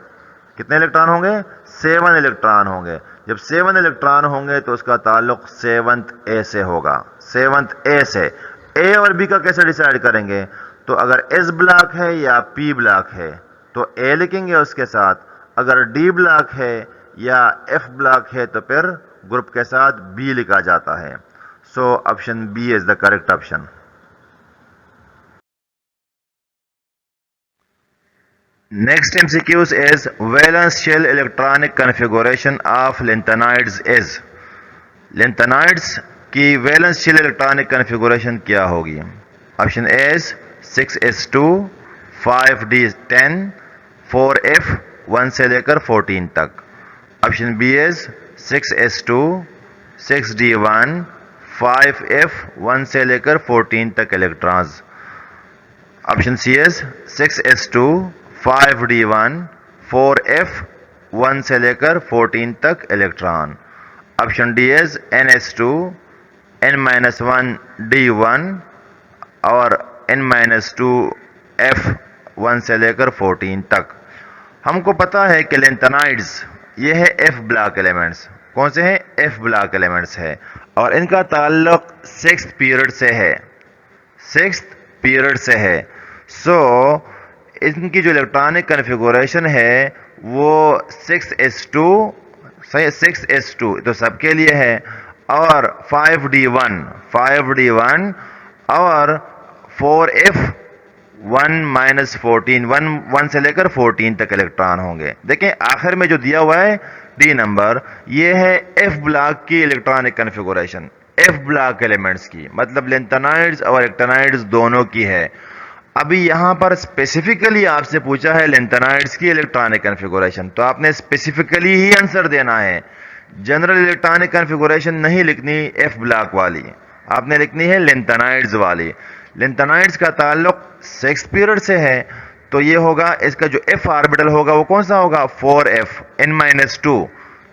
कितने इलेक्ट्रॉन होंगे? 7 इलेक्ट्रॉन होंगे। जब 7 इलेक्ट्रॉन होंगे तो उसका ताल्लुक 7th ए से होगा। 7th ए से। ए और बी का कैसे डिसाइड करेंगे? तो अगर एस ब्लॉक है या पी ब्लॉक है तो ए लिखेंगे उसके साथ, अगर डी ब्लॉक है या एफ ब्लॉक है तो फिर ग्रुप के साथ बी लिखा जाता है। So option B is the correct option. Next MCQs is valence shell electronic configuration of lanthanides is। lanthanides की valence shell electronic configuration क्या होगी? Option A is 6s2, 5d10, 4f 1 से लेकर 14 तक। Option B is 6s2, 6d1, 5f 1 से लेकर 14 तक electrons. Option C is 6s2, 5d1, 4f 1 से लेकर 14 तक electron. Option D is ns2, n-1 d1 और n-2 f 1 से लेकर 14 तक। हमको पता है कि लैंथेनाइड्स ये है f ब्लॉक एलिमेंट्स। कौन से हैं? f ब्लॉक एलिमेंट्स है और इनका ताल्लुक 6th पीरियड से है। 6th पीरियड से है। सो इनकी जो इलेक्ट्रॉनिक कन्फिगुरेशन है वो 6s2, सही 6s2 तो सबके लिए है, और 5d1 और 4f 1 से लेकर 14 तक इलेक्ट्रॉन होंगे। देखें आखिर में जो दिया हुआ है डी नंबर, ये है एफ ब्लॉक की electronic configuration. F block elements की, मतलब लैंथेनाइड्स और एक्टिनाइड्स दोनों की है। अभी यहां पर स्पेसिफिकली आपसे पूछा है लैंथेनाइड्स की इलेक्ट्रॉनिक कॉन्फ़िगरेशन, तो आपने स्पेसिफिकली ही आंसर देना है। जनरल इलेक्ट्रॉनिक कॉन्फ़िगरेशन नहीं लिखनी एफ ब्लॉक वाली, आपने लिखनी है लैंथेनाइड्स वाली। लैंथेनाइड्स का ताल्लुक 6 पीरियड से है, तो ये होगा, इसका जो एफ ऑर्बिटल होगा वो कौन सा होगा, 4f n-2,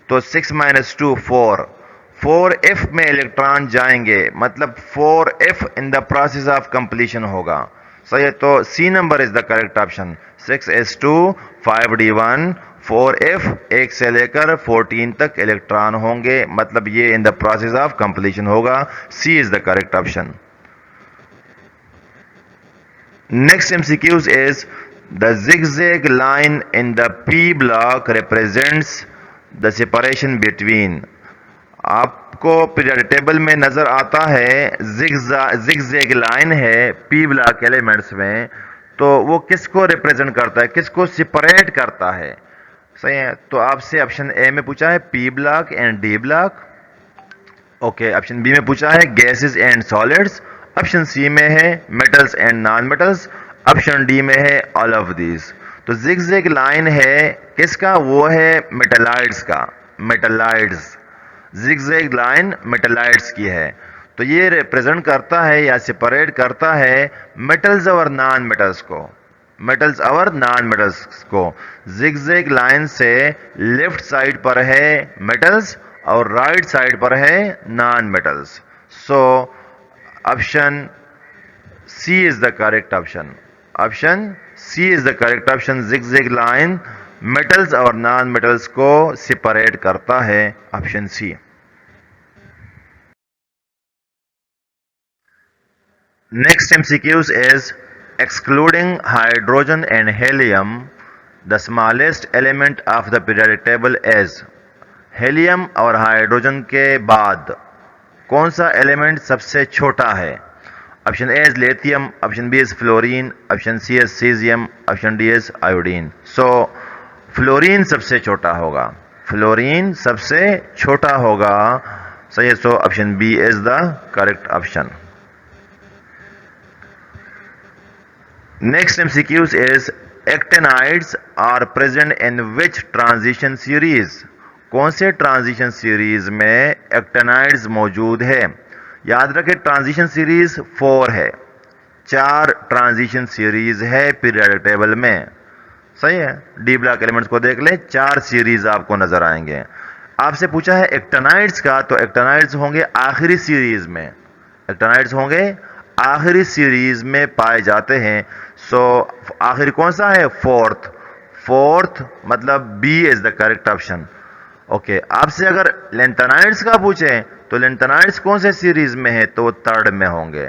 तो 6 - 2 4, 4f में इलेक्ट्रॉन जाएंगे, मतलब 4f in the process of completion होगा। सही है, तो C number is the correct option. 6s2 5d1 4f 1 से लेकर 14 तक इलेक्ट्रॉन होंगे, मतलब ये in the process of completion होगा। C is the correct option. Next MCQs is the zigzag line in the P block represents the separation between। आपको periodic table में नजर आता है जिगजैग लाइन है P ब्लॉक एलिमेंट्स में, तो वो किसको रिप्रेजेंट करता है, किसको सेपरेट करता है। सही है, तो आपसे ऑप्शन ए में पूछा है P block and D block, okay. Option B में पूछा है gases and solids, option C में है metals and non metals, option D में है ऑल ऑफ दीज। तो जिगजैग लाइन है किसका, वो है मेटलाइड्स का, मेटलाइड्स। जिगजैग लाइन मेटलाइड्स की है, तो ये रिप्रेजेंट करता है या सेपरेट करता है मेटल्स और नॉन मेटल्स को, मेटल्स और नॉन मेटल्स को। जिगजैग लाइन से लेफ्ट साइड पर है मेटल्स और राइट साइड पर है non metals. So option C is the correct option. Option C is the correct option. Zigzag line metals और नॉन मेटल्स को सेपरेट करता है, option C. Next MCQs is excluding hydrogen and helium, the smallest element of the periodic table is। Helium और hydrogen के बाद कौन सा element सबसे छोटा है। Option A is lithium, option B is fluorine, option C is caesium, option D is iodine. So fluorine सबसे छोटा होगा, फ्लोरीन सबसे छोटा होगा। सही है, so option B is the correct option. Next MCQs is actinides are present in which transition series। कौन से ट्रांजिशन सीरीज में एक्टेनाइड्स मौजूद है। याद रखें ट्रांजिशन सीरीज 4 है, 4 ट्रांजिशन सीरीज है पीरियोडिक टेबल में। सही है, डी ब्लॉक एलिमेंट्स को देख लें, 4 सीरीज आपको नजर आएंगे। आपसे पूछा है एक्टेनाइड्स का, तो एक्टेनाइड्स होंगे आखिरी सीरीज में, एक्टेनाइड्स होंगे आखिरी सीरीज में पाए जाते हैं। सो आखिर कौन सा है, फोर्थ, फोर्थ मतलब B is the correct option. Okay, आपसे अगर लैंथेनाइड्स का पूछे तो लैंथेनाइड्स कौन से सीरीज में है, तो वो थर्ड में होंगे,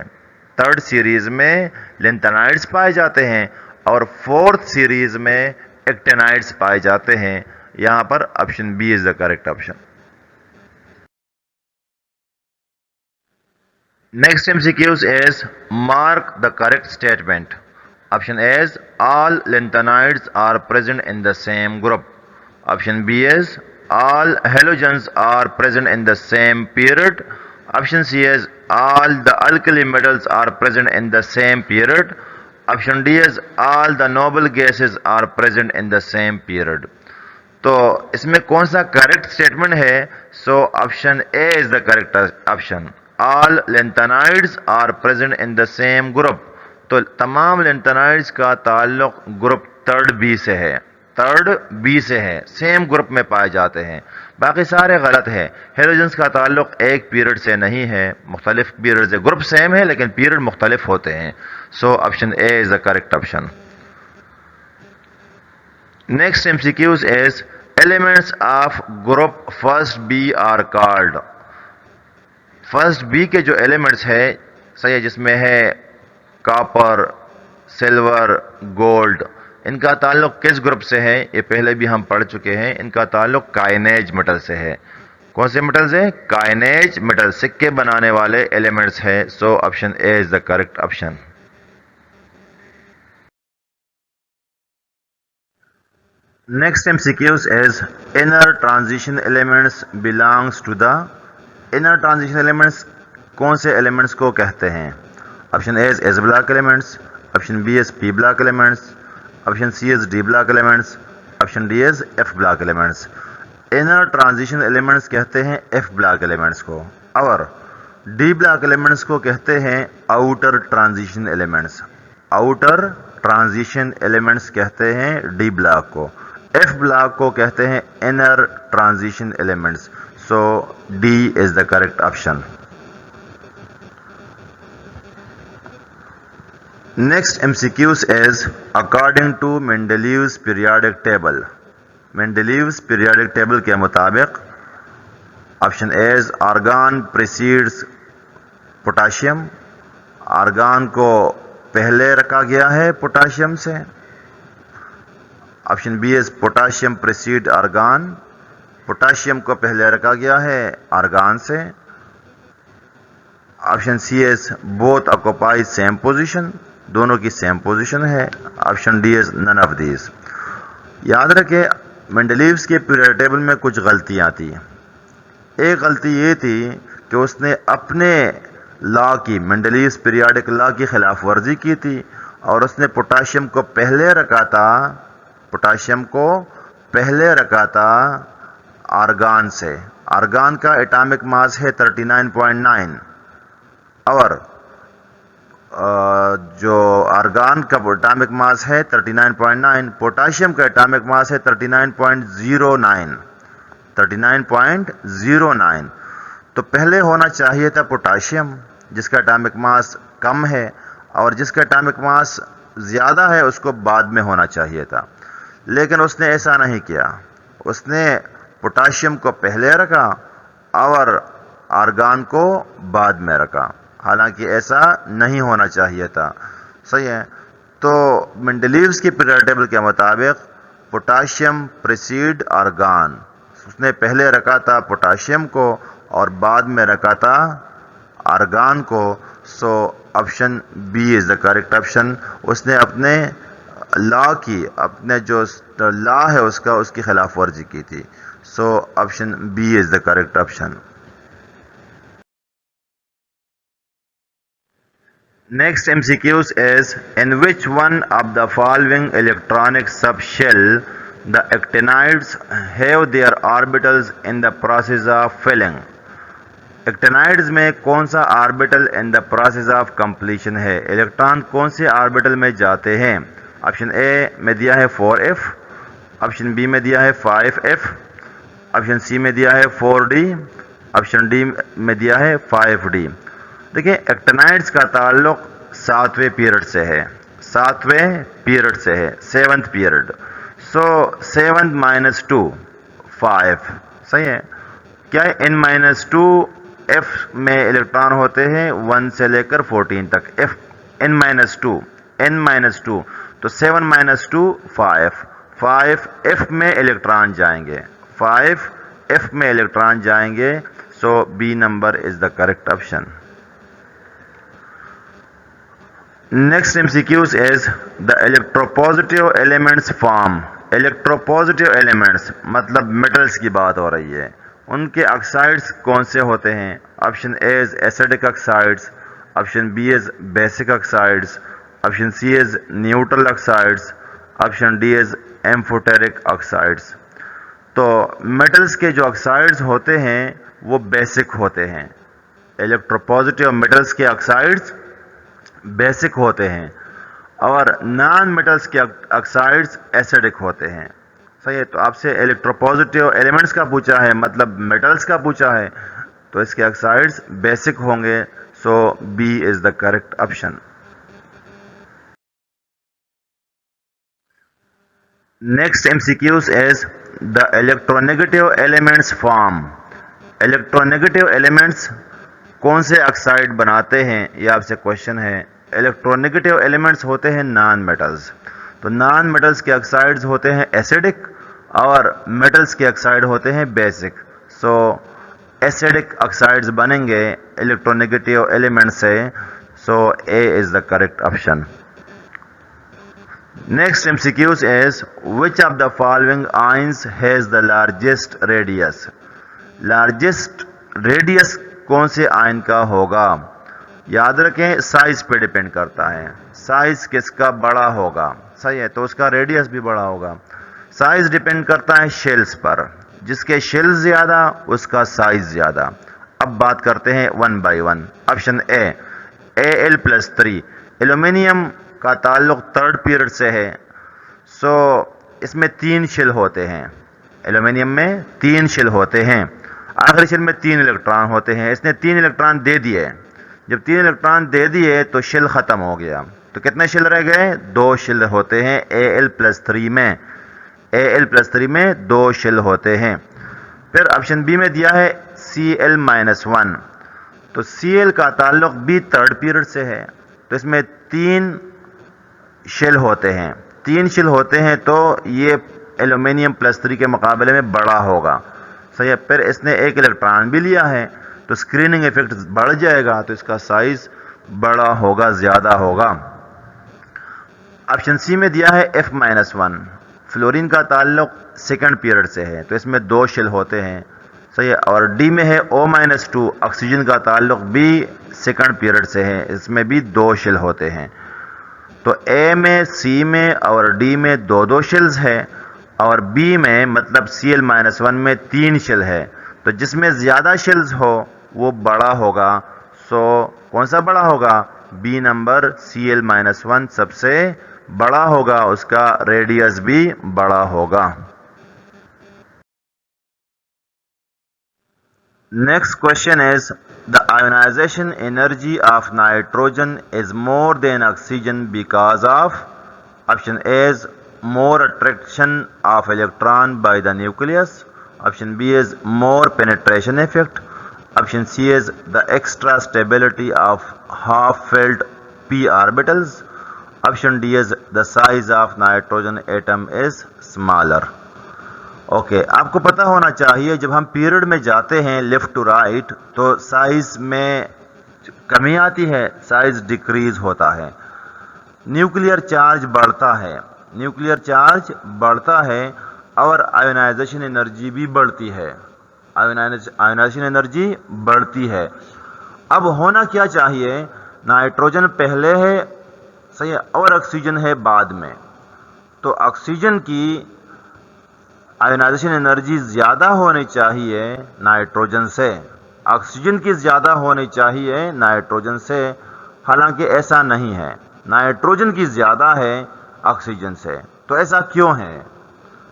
थर्ड सीरीज में लैंथेनाइड्स पाए जाते हैं और फोर्थ सीरीज में एक्टेनाइड्स पाए जाते हैं। यहां पर option B is the correct option. Next MCQs is mark the correct statement। Option A is all lanthanides are present in the same group। Option B is all halogens are present in the same period। Option C is all the alkali metals are present in the same period। Option D is all the noble gases are present in the same period। तो इसमें कौन सा correct statement है, so option A is the correct option. All lanthanides are present in the same group, तो तमाम lanthanides का ताल्लुक group third B से है, थर्ड बी से है, सेम ग्रुप में पाए जाते हैं। बाकी सारे गलत है। हेलोजेंस का ताल्लुक एक पीरियड से नहीं है, मुख्तलिफ पीरियड से, ग्रुप सेम है लेकिन पीरियड मुख्तलिफ होते हैं। So option A is the correct option. Next MCQs is elements of group first B are called। First B के जो एलिमेंट्स है, सही है, जिसमें है कॉपर, सिल्वर, गोल्ड, इनका ताल्लुक किस ग्रुप से है, ये पहले भी हम पढ़ चुके हैं। इनका ताल्लुक काइनेज मेटल से है। कौन से मेटल से, काइनेज मेटल, सिक्के बनाने वाले एलिमेंट्स है। So option A is the correct option. Next MCQs is inner transition elements belongs to the। inner transition elements कौन से एलिमेंट्स को कहते हैं? Option A is S block elements, option B is P block elements, option C is D block elements, option D is F block elements. Inner transition elements कहते हैं F block elements को, और D block elements को कहते हैं outer transition elements. Outer transition elements कहते हैं D block को। एफ ब्लॉक को कहते हैं inner transition elements. So D is the correct option. Next MCQs is according to Mendeleev's periodic table. Mendeleev's periodic table के मुताबिक option A is argon precedes potassium. Argon को पहले रखा गया है पोटाशियम से। Option B is potassium precede argon. Potassium को पहले रखा गया है आर्गन से। Option C is both occupy same position, दोनों की सेम पोजीशन है। Option D is none of these. याद रखें, मेंडलीव्स के पीरियड टेबल में कुछ गलतियां थी। एक गलती ये थी कि उसने अपने लॉ की, मेंडलीव्स पीरियोडिक लॉ की खिलाफ वर्जी की थी और उसने पोटाशियम को पहले रखा था, पोटाशियम को पहले रखा था आर्गन से। आर्गन का एटॉमिक मास है 39.9 और जो आर्गन का एटॉमिक मास है 39.9, पोटाशियम का एटॉमिक मास है 39.09। 39.09 तो पहले होना चाहिए था पोटाशियम जिसका एटॉमिक मास कम है, और जिसका एटॉमिक मास ज़्यादा है उसको बाद में होना चाहिए था। लेकिन उसने ऐसा नहीं किया, उसने पोटाशियम को पहले रखा और आर्गन को बाद में रखा, हालांकि ऐसा नहीं होना चाहिए था। सही है। तो मेंडलीव्स की पीरियड टेबल के मुताबिक पोटाशियम प्रीसीड आर्गन, उसने पहले रखा था पोटाशियम को और बाद में रखा था आर्गन को। So option B is the correct option. उसने अपने लॉ की, अपने जो लॉ है उसका, उसकी खिलाफ वर्जी की थी। So option B is the correct option. Next MCQs is, in which one of the following electronic subshell the actinides have their orbitals in the process of filling? Actinides में कौन सा orbital in the process of completion है? Electron कौन से orbital में जाते हैं? Option ए में दिया है 4f, ऑप्शन बी में दिया है 5f, ऑप्शन सी में दिया है 4d, ऑप्शन डी में दिया है 5d। देखिए, एक्टिनाइड्स का ताल्लुक 7वें पीरियड से है, 7वें पीरियड से है, 7th पीरियड। सो 7 माइनस 2 5। सही है। क्या है? n-2 f में इलेक्ट्रॉन होते हैं 1 से लेकर 14 तक। f n-2 तो 7 माइनस 2 5 f में इलेक्ट्रॉन जाएंगे, 5 f में इलेक्ट्रॉन जाएंगे। So B number is the correct option. Next MCQs is the electropositive elements form. Electropositive elements मतलब मेटल्स की बात हो रही है, उनके ऑक्साइड्स कौन से होते हैं? Option A is acidic oxides, option B is basic oxides, option C is neutral oxides, option D is amphoteric oxides. तो मेटल्स के जो ऑक्साइड्स होते हैं वो बेसिक होते हैं। इलेक्ट्रोपॉजिटिव मेटल्स के ऑक्साइड्स बेसिक होते हैं और नॉन मेटल्स के ऑक्साइड्स एसिडिक होते हैं। सही है। तो आपसे इलेक्ट्रोपॉजिटिव एलिमेंट्स का पूछा है, मतलब मेटल्स का पूछा है, तो इसके ऑक्साइड्स बेसिक होंगे। So B is the correct option. Next MCQs is the electronegative elements form. Electronegative elements कौन से ऑक्साइड बनाते हैं, यह आपसे क्वेश्चन है। इलेक्ट्रोनेगेटिव एलिमेंट्स होते हैं नॉन मेटल्स। तो नॉन मेटल्स के ऑक्साइड्स होते हैं एसिडिक और मेटल्स के ऑक्साइड होते हैं बेसिक। सो एसिडिक ऑक्साइड्स बनेंगे इलेक्ट्रोनेगेटिव एलिमेंट से। So A is the correct option. Next MCQs is which of the following ions has the largest radius. Largest radius कौन से आयन का होगा? याद रखें साइज पे डिपेंड करता है, साइज किसका बड़ा होगा, सही है, तो उसका रेडियस भी बड़ा होगा। साइज डिपेंड करता है शेल्स पर, जिसके शेल्स ज्यादा उसका साइज ज्यादा। अब बात करते हैं one by one. Option A Al+3, aluminium का ताल्लुक थर्ड पीरियड से है, सो इसमें 3 शेल होते हैं, एल्यूमिनियम में 3 शेल होते हैं, आखिरी शेल में 3 इलेक्ट्रॉन होते हैं। इसने 3 इलेक्ट्रॉन दे दिए, जब 3 इलेक्ट्रॉन दे दिए तो शेल खत्म हो गया, तो कितने शेल रह गए? 2 शेल होते हैं Al+3 में, Al+3 में 2 शेल होते हैं। फिर ऑप्शन बी में दिया है Cl-1, तो Cl का ताल्लुक भी थर्ड पीरियड से है, तो इसमें 3 शेल होते हैं, 3 शेल होते हैं, तो ये एल्यूमिनियम+3 के मुकाबले में बड़ा होगा, सही है। फिर इसने 1 इलेक्ट्रॉन भी लिया है, तो स्क्रीनिंग इफेक्ट बढ़ जाएगा, तो इसका साइज बड़ा होगा, ज्यादा होगा। ऑप्शन सी में दिया है F-1, फ्लोरीन का ताल्लुक सेकंड पीरियड से है, तो इसमें 2 शेल होते हैं, सही है। और डी में है O-2, ऑक्सीजन का ताल्लुक भी सेकंड पीरियड से है, इसमें भी 2 शेल होते हैं। तो ए में, सी में और डी में 2-2 शेल्स है, और बी में मतलब Cl-1 में 3 शेल है, तो जिसमें ज्यादा शेल्स हो वो बड़ा होगा। सो कौन सा बड़ा होगा? बी नंबर Cl-1 सबसे बड़ा होगा, उसका रेडियस भी बड़ा होगा। Next question is, the ionization energy of nitrogen is more than oxygen because of, option A is more attraction of electron by the nucleus, option B is more penetration effect, option C is the extra stability of half-filled p orbitals, option D is the size of nitrogen atom is smaller। Okay, आपको पता होना चाहिए जब हम period में जाते हैं left to right तो साइज में कमी आती है, साइज डिक्रीज होता है, न्यूक्लियर चार्ज बढ़ता है, न्यूक्लियर चार्ज बढ़ता है और आयोनाइजेशन एनर्जी भी बढ़ती है, आयोनाइजेशन एनर्जी बढ़ती है। अब होना क्या चाहिए? नाइट्रोजन पहले है, सही है, और ऑक्सीजन है बाद में, तो ऑक्सीजन की आयोनाइजेशन एनर्जी ज्यादा होनी चाहिए नाइट्रोजन से, ऑक्सीजन की ज्यादा होनी चाहिए नाइट्रोजन से, हालांकि ऐसा नहीं है, नाइट्रोजन की ज्यादा है ऑक्सीजन से। तो ऐसा क्यों है?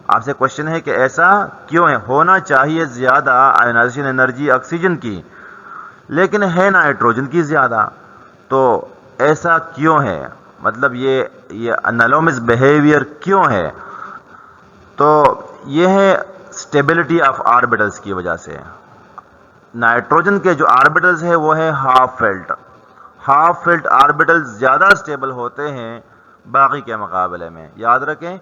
आपसे क्वेश्चन है कि ऐसा क्यों है? होना चाहिए ज्यादा आयोनाइजेशन एनर्जी ऑक्सीजन की, लेकिन है नाइट्रोजन की ज्यादा, तो ऐसा क्यों है? मतलब ये एनालोमस बिहेवियर क्यों है? तो ये है स्टेबिलिटी ऑफ ऑर्बिटल्स की वजह से। नाइट्रोजन के जो ऑर्बिटल्स है वो है हाफ फिल्ड ऑर्बिटल्स ज्यादा स्टेबल होते हैं बाकी के मुकाबले में। याद रखें,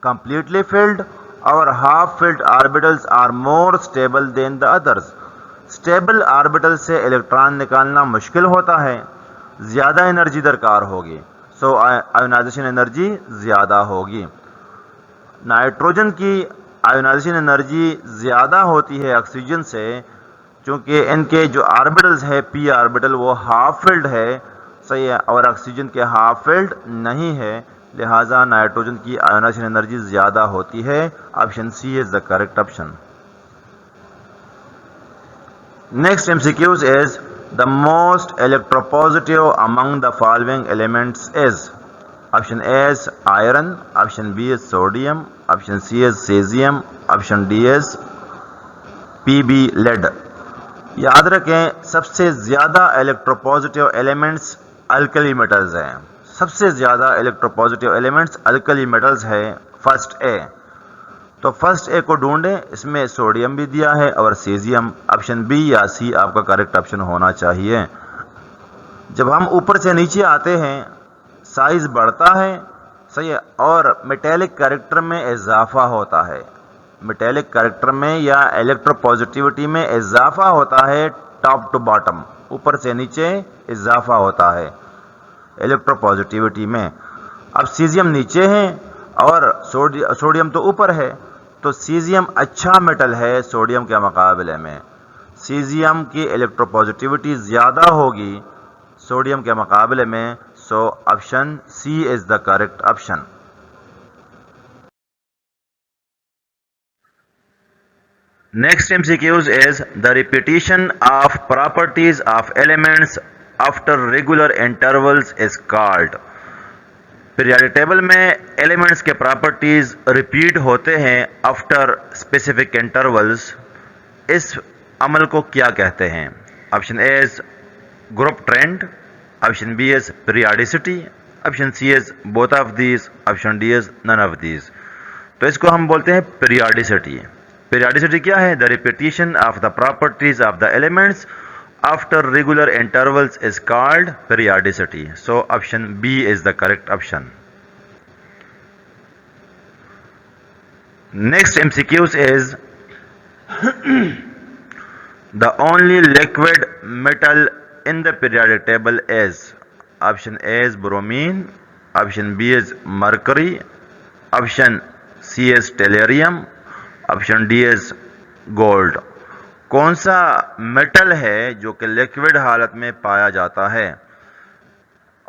कंप्लीटली फिल्ड और half filled orbitals are more stable than the others. Stable orbital से इलेक्ट्रॉन निकालना मुश्किल होता है, ज्यादा एनर्जी दरकार होगी, सो आयोनाइजेशन एनर्जी ज्यादा होगी। नाइट्रोजन की आयोनाइजेशन एनर्जी ज़्यादा होती है ऑक्सीजन से, क्योंकि इनके जो ऑर्बिटल्स है पी ऑर्बिटल वो हाफ फिल्ड है, सही है, और ऑक्सीजन के हाफ फिल्ड नहीं है, लिहाजा नाइट्रोजन की आयोनाइजेशन एनर्जी ज़्यादा होती है। Option C is the correct option. Next MCQs is the most electropositive among the following elements is, option A is iron, option B is sodium, option C is caesium, option D is Pb lead. याद रखें, सबसे ज्यादा electropositive elements alkali metals हैं, सबसे ज्यादा electropositive elements alkali metals है। First A, तो first ए को ढूंढें, इसमें सोडियम भी दिया है और सीजियम। ऑप्शन बी या सी आपका करेक्ट ऑप्शन होना चाहिए। जब हम ऊपर से नीचे आते हैं साइज बढ़ता है, सही है, और मेटेलिक कैरेक्टर में इजाफा होता है, मेटेलिक कैरेक्टर में या इलेक्ट्रोपॉजिटिविटी में इजाफा होता है, टॉप टू बॉटम, ऊपर से नीचे इजाफा होता है इलेक्ट्रोपॉजिटिविटी में। अब सीजियम नीचे है और सोडियम तो ऊपर है, तो सीजियम अच्छा मेटल है सोडियम के मुकाबले में। सीजियम की इलेक्ट्रोपॉजिटिविटी ज़्यादा होगी सोडियम के मुकाबले में, so option C is the correct option. Next MCQs is the repetition of properties of elements after regular intervals is called। Periodic table में एलिमेंट्स के प्रॉपर्टीज रिपीट होते हैं आफ्टर स्पेसिफिक इंटरवल्स, इस अमल को क्या कहते हैं? Option A is group trend, option B is periodicity, option C is both of these, option D is none of these. तो इसको हम बोलते हैं पीरियोडिसिटी। पीरियोडिसिटी क्या है? The repetition of the properties of the elements after regular intervals is called periodicity. So option B is the correct option. Next MCQs is the only liquid metal in the periodic table is. Option A is bromine, option B is mercury, option C is tellurium, option D is gold. कौन सा metal है जो कि liquid हालत में पाया जाता है?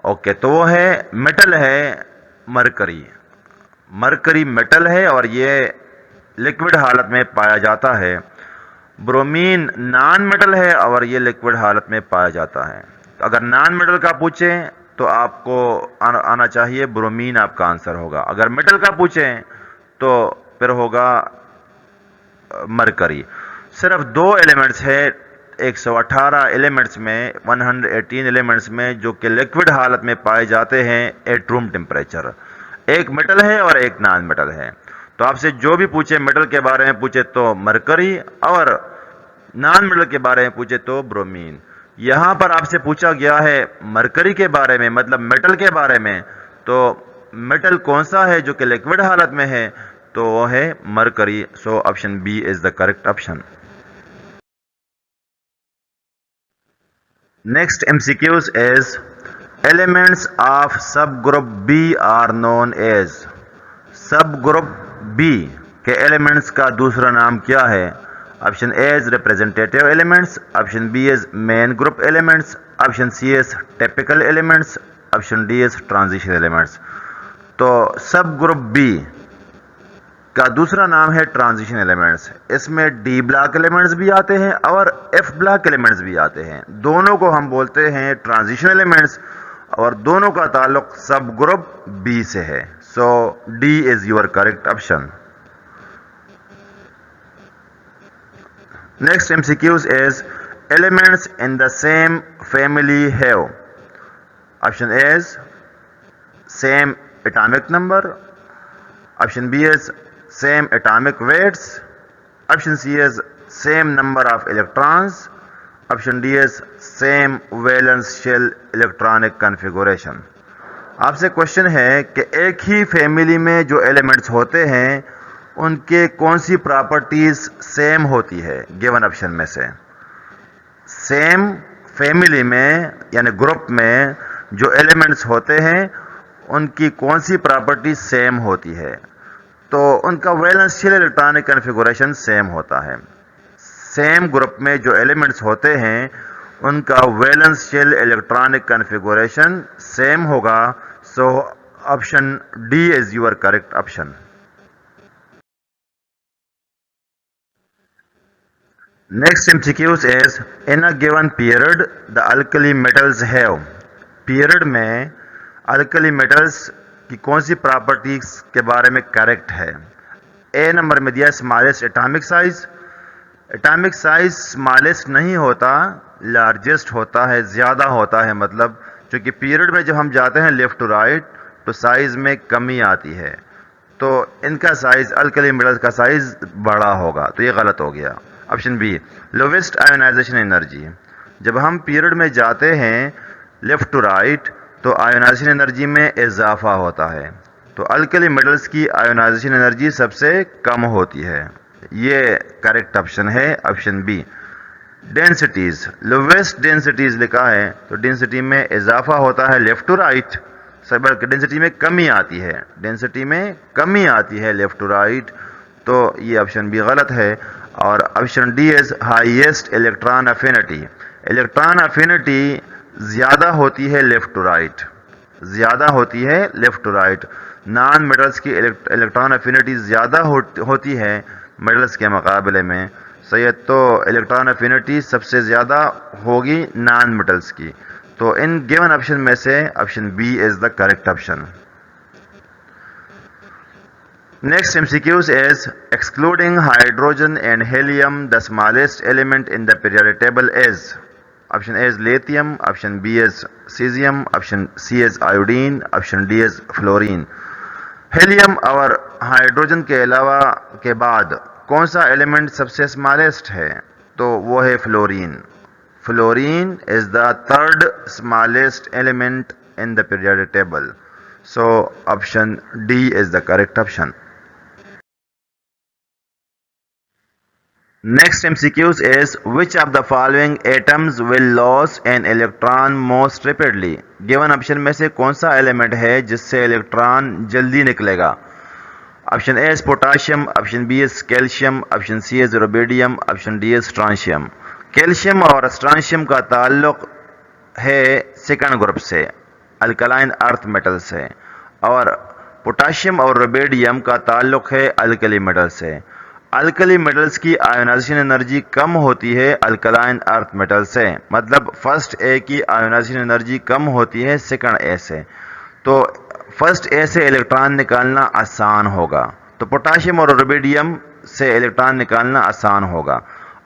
ओके, तो वो है मेटल है मरकरी। मरकरी मेटल है और ये लिक्विड हालत में पाया जाता है। ब्रोमीन नॉन मेटल है और ये लिक्विड हालत में पाया जाता है। तो अगर नॉन मेटल का पूछें तो आपको आना चाहिए ब्रोमीन, आपका आंसर होगा। अगर मेटल का पूछें तो फिर होगा मरकरी। सिर्फ दो एलिमेंट्स है 118 एलिमेंट्स में, 118 एलिमेंट्स में जो कि लिक्विड हालत में पाए जाते हैं एट रूम टेम्परेचर। एक मेटल है और एक नॉन मेटल है। तो आपसे जो भी पूछे, मेटल के बारे में पूछे तो मरकरी और नॉन मेटल के बारे में पूछे तो ब्रोमीन। यहां पर आपसे पूछा गया है मरकरी के बारे में, मतलब मेटल के बारे में। तो मेटल कौन सा है जो कि लिक्विड हालत में है? तो वो है mercury. So option B is the correct option. Next MCQs is elements of sub group B are known as. Sub group B के एलिमेंट्स का दूसरा नाम क्या है? Option A is representative elements, option B is main group elements, option C is typical elements, option D is transition elements. तो sub group B का दूसरा नाम है ट्रांजिशन एलिमेंट्स। इसमें डी ब्लॉक एलिमेंट्स भी आते हैं और एफ ब्लॉक एलिमेंट्स भी आते हैं। दोनों को हम बोलते हैं ट्रांजिशन एलिमेंट्स और दोनों का ताल्लुक सब ग्रुप बी से है। So D is your correct option. Next MCQs is elements in the same family have. Option A is same atomic number, option B is same atomic weights, option C is same number of electrons, option D is same valence shell electronic configuration। आपसे question है कि एक ही family में जो elements होते हैं उनके कौन सी प्रॉपर्टीज सेम होती है गिवन ऑप्शन में से। सेम फैमिली में यानी ग्रुप में जो एलिमेंट्स होते हैं उनकी कौन सी प्रॉपर्टी सेम होती है? तो उनका valence shell electronic configuration same होता है। सेम ग्रुप में जो एलिमेंट्स होते हैं उनका valence shell electronic configuration same होगा। So option D is your correct option. Next MCQs is in a given period the alkali metals have. Period में alkali metals कि कौन सी प्रॉपर्टीज के बारे में करेक्ट है? ए नंबर में दिया smallest atomic size. Atomic size smallest नहीं होता, लार्जेस्ट होता है, ज़्यादा होता है। मतलब क्योंकि पीरियड में जब हम जाते हैं लेफ्ट टू राइट तो साइज़ में कमी आती है, तो इनका साइज़ अल्कली मेटल्स का साइज़ बड़ा होगा। तो ये गलत हो गया। Option B lowest ionization energy. जब हम पीरियड में जाते हैं लेफ्ट टू राइट तो आयोनाइजेशन एनर्जी में इजाफा होता है। तो अल्कली मेटल्स की आयोनाइजेशन एनर्जी सबसे कम होती है। ये करेक्ट ऑप्शन है, option B. Densities, lowest densities लिखा है तो डेंसिटी में इजाफा होता है लेफ्ट टू राइट, बल्कि डेंसिटी में कमी आती है। डेंसिटी में कमी आती है लेफ्ट टू राइट। तो ये ऑप्शन बी गलत है। और option D is highest electron affinity. Electron affinity ज़्यादा होती है लेफ़्ट टू राइट, ज़्यादा होती है left to right. Non metals की इलेक्ट्रॉन अफिनिटी ज़्यादा होती है मेटल्स के मुकाबले में। सही है, तो इलेक्ट्रॉन अफिनिटी सबसे ज़्यादा होगी नॉन मेटल्स की। तो इन गिवन ऑप्शन में से option B is the correct option. Next MCQs is excluding hydrogen and helium, the smallest element in the periodic table is. Option A is lithium, option B is cesium, option C is iodine, option D is fluorine. Helium और hydrogen के अलावा के बाद कौन सा element सबसे smallest है? तो वो है fluorine. Fluorine is the third smallest element in the periodic table. So option D is the correct option. Next MCQs is which of the following atoms will lose an electron most rapidly? Given option में से कौन सा element है जिससे electron जल्दी निकलेगा? Option A is potassium, option B is calcium, option C is rubidium, option D is strontium. Calcium और strontium का ताल्लुक है सेकंड ग्रुप से, अल्कलाइन अर्थ मेटल से, और पोटाशियम और रुबिडियम का ताल्लुक है अल्कली मेटल से। अल्कली मेटल्स की आयोनाइजेशन एनर्जी कम होती है अल्कलाइन अर्थ मेटल से, मतलब फर्स्ट ए की आयोनाइजेशन एनर्जी कम होती है सेकंड ए से। तो फर्स्ट ए से इलेक्ट्रॉन निकालना आसान होगा, तो पोटाशियम और रुबिडियम से इलेक्ट्रॉन निकालना आसान होगा।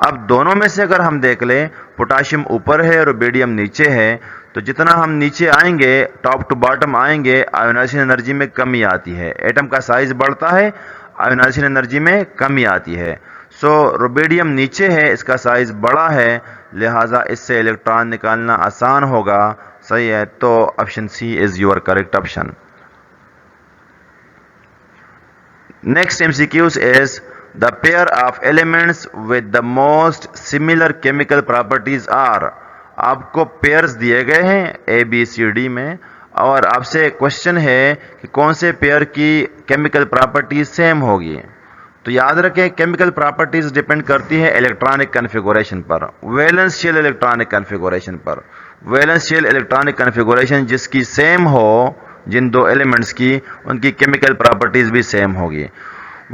अब दोनों में से अगर हम देख लें, पोटाशियम ऊपर है, रुबिडियम नीचे है, तो जितना हम नीचे आएंगे, टॉप टू बॉटम आएंगे, आयोनाइजेशन एनर्जी में कमी आती है। एटम का साइज बढ़ता है, आयोनाइजेशन एनर्जी में कमी आती है। सो रुबिडियम नीचे है, इसका साइज बड़ा है, लिहाजा इससे इलेक्ट्रॉन निकालना आसान होगा। सही है, तो option C is your correct option. Next MCQs is the pair of elements with the most similar chemical properties are. आपको पेयर्स दिए गए हैं ABCD में, और आपसे क्वेश्चन है कि कौन से पेयर की केमिकल प्रॉपर्टीज सेम होगी। तो याद रखें, केमिकल प्रॉपर्टीज डिपेंड करती है इलेक्ट्रॉनिक कन्फिगुरेशन पर, वैलेंस शेल इलेक्ट्रॉनिक कन्फिगुरेशन पर। वैलेंस शेल इलेक्ट्रॉनिक कन्फिगुरेशन जिसकी सेम हो, जिन दो एलिमेंट्स की, उनकी केमिकल प्रॉपर्टीज भी सेम होगी।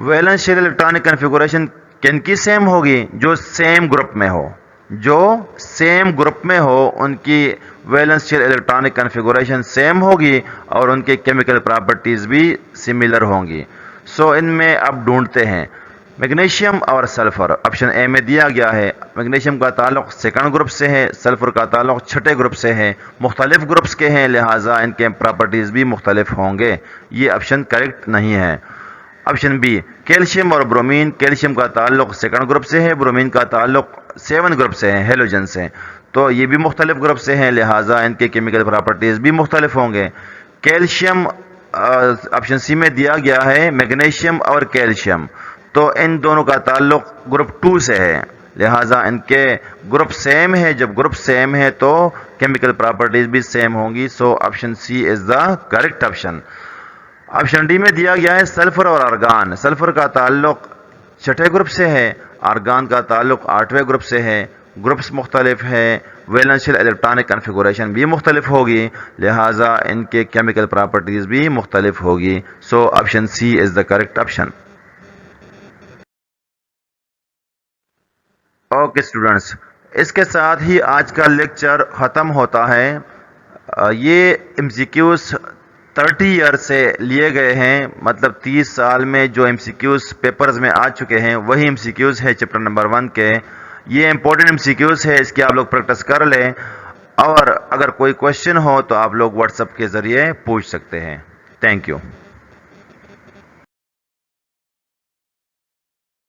वैलेंस शेल इलेक्ट्रॉनिक कन्फिगुरेशन किनकी सेम होगी? जो सेम ग्रुप में हो, जो सेम ग्रुप में हो उनकी valence shell electronic configuration same होगी और उनके केमिकल प्रॉपर्टीज भी सिमिलर होंगी। सो इनमें अब ढूंढते हैं मैग्नीशियम और सल्फर। ऑप्शन ए में दिया गया है, मैग्नीशियम का ताल्लुक सेकंड ग्रुप से है, सल्फर का ताल्लुक छठे ग्रुप से है, मुख्तलिफ ग्रुप्स के हैं, लिहाजा इनके प्रॉपर्टीज भी मुख्तलिफ होंगे। ये ऑप्शन करेक्ट नहीं है। ऑप्शन बी कैल्शियम और ब्रोमीन, कैल्शियम का ताल्लुक सेकंड ग्रुप से है, ब्रोमीन का ताल्लुक 7 ग्रुप से है, हेलोजन से, तो ये भी मुख्तलिफ ग्रुप से हैं, लिहाजा इनके केमिकल प्रॉपर्टीज भी मुख्तलिफ होंगे। कैल्शियम ऑप्शन सी में दिया गया है, मैग्नीशियम और कैल्शियम, तो इन दोनों का ताल्लुक ग्रुप 2 से है, लिहाजा इनके ग्रुप सेम है। जब ग्रुप सेम है तो केमिकल प्रॉपर्टीज भी सेम होंगी। So option C is the correct option. Option D में दिया गया है सल्फर और आर्गान। सल्फर का ताल्लुक छठे ग्रुप से है, आर्गान का ताल्लुक 8वें ग्रुप से है, ग्रुप्स मुख्तलिफ है, वैलेंशियल इलेक्ट्रॉनिक कन्फिगुरेशन भी मुख्तलिफ होगी, लिहाजा इनके केमिकल प्रॉपर्टीज भी मुख्तलिफ होगी। So option C is the correct option. Okay students, इसके साथ ही आज का लेक्चर ख़त्म होता है। ये MCQs 30 ईयर से लिए गए हैं, मतलब 30 साल में जो MCQs पेपर्स में आ चुके हैं वही MCQs है चैप्टर नंबर 1 के। ये इंपॉर्टेंट MCQs है, इसकी आप लोग प्रैक्टिस कर लें, और अगर कोई क्वेश्चन हो तो आप लोग व्हाट्सएप के ज़रिए पूछ सकते हैं। Thank you.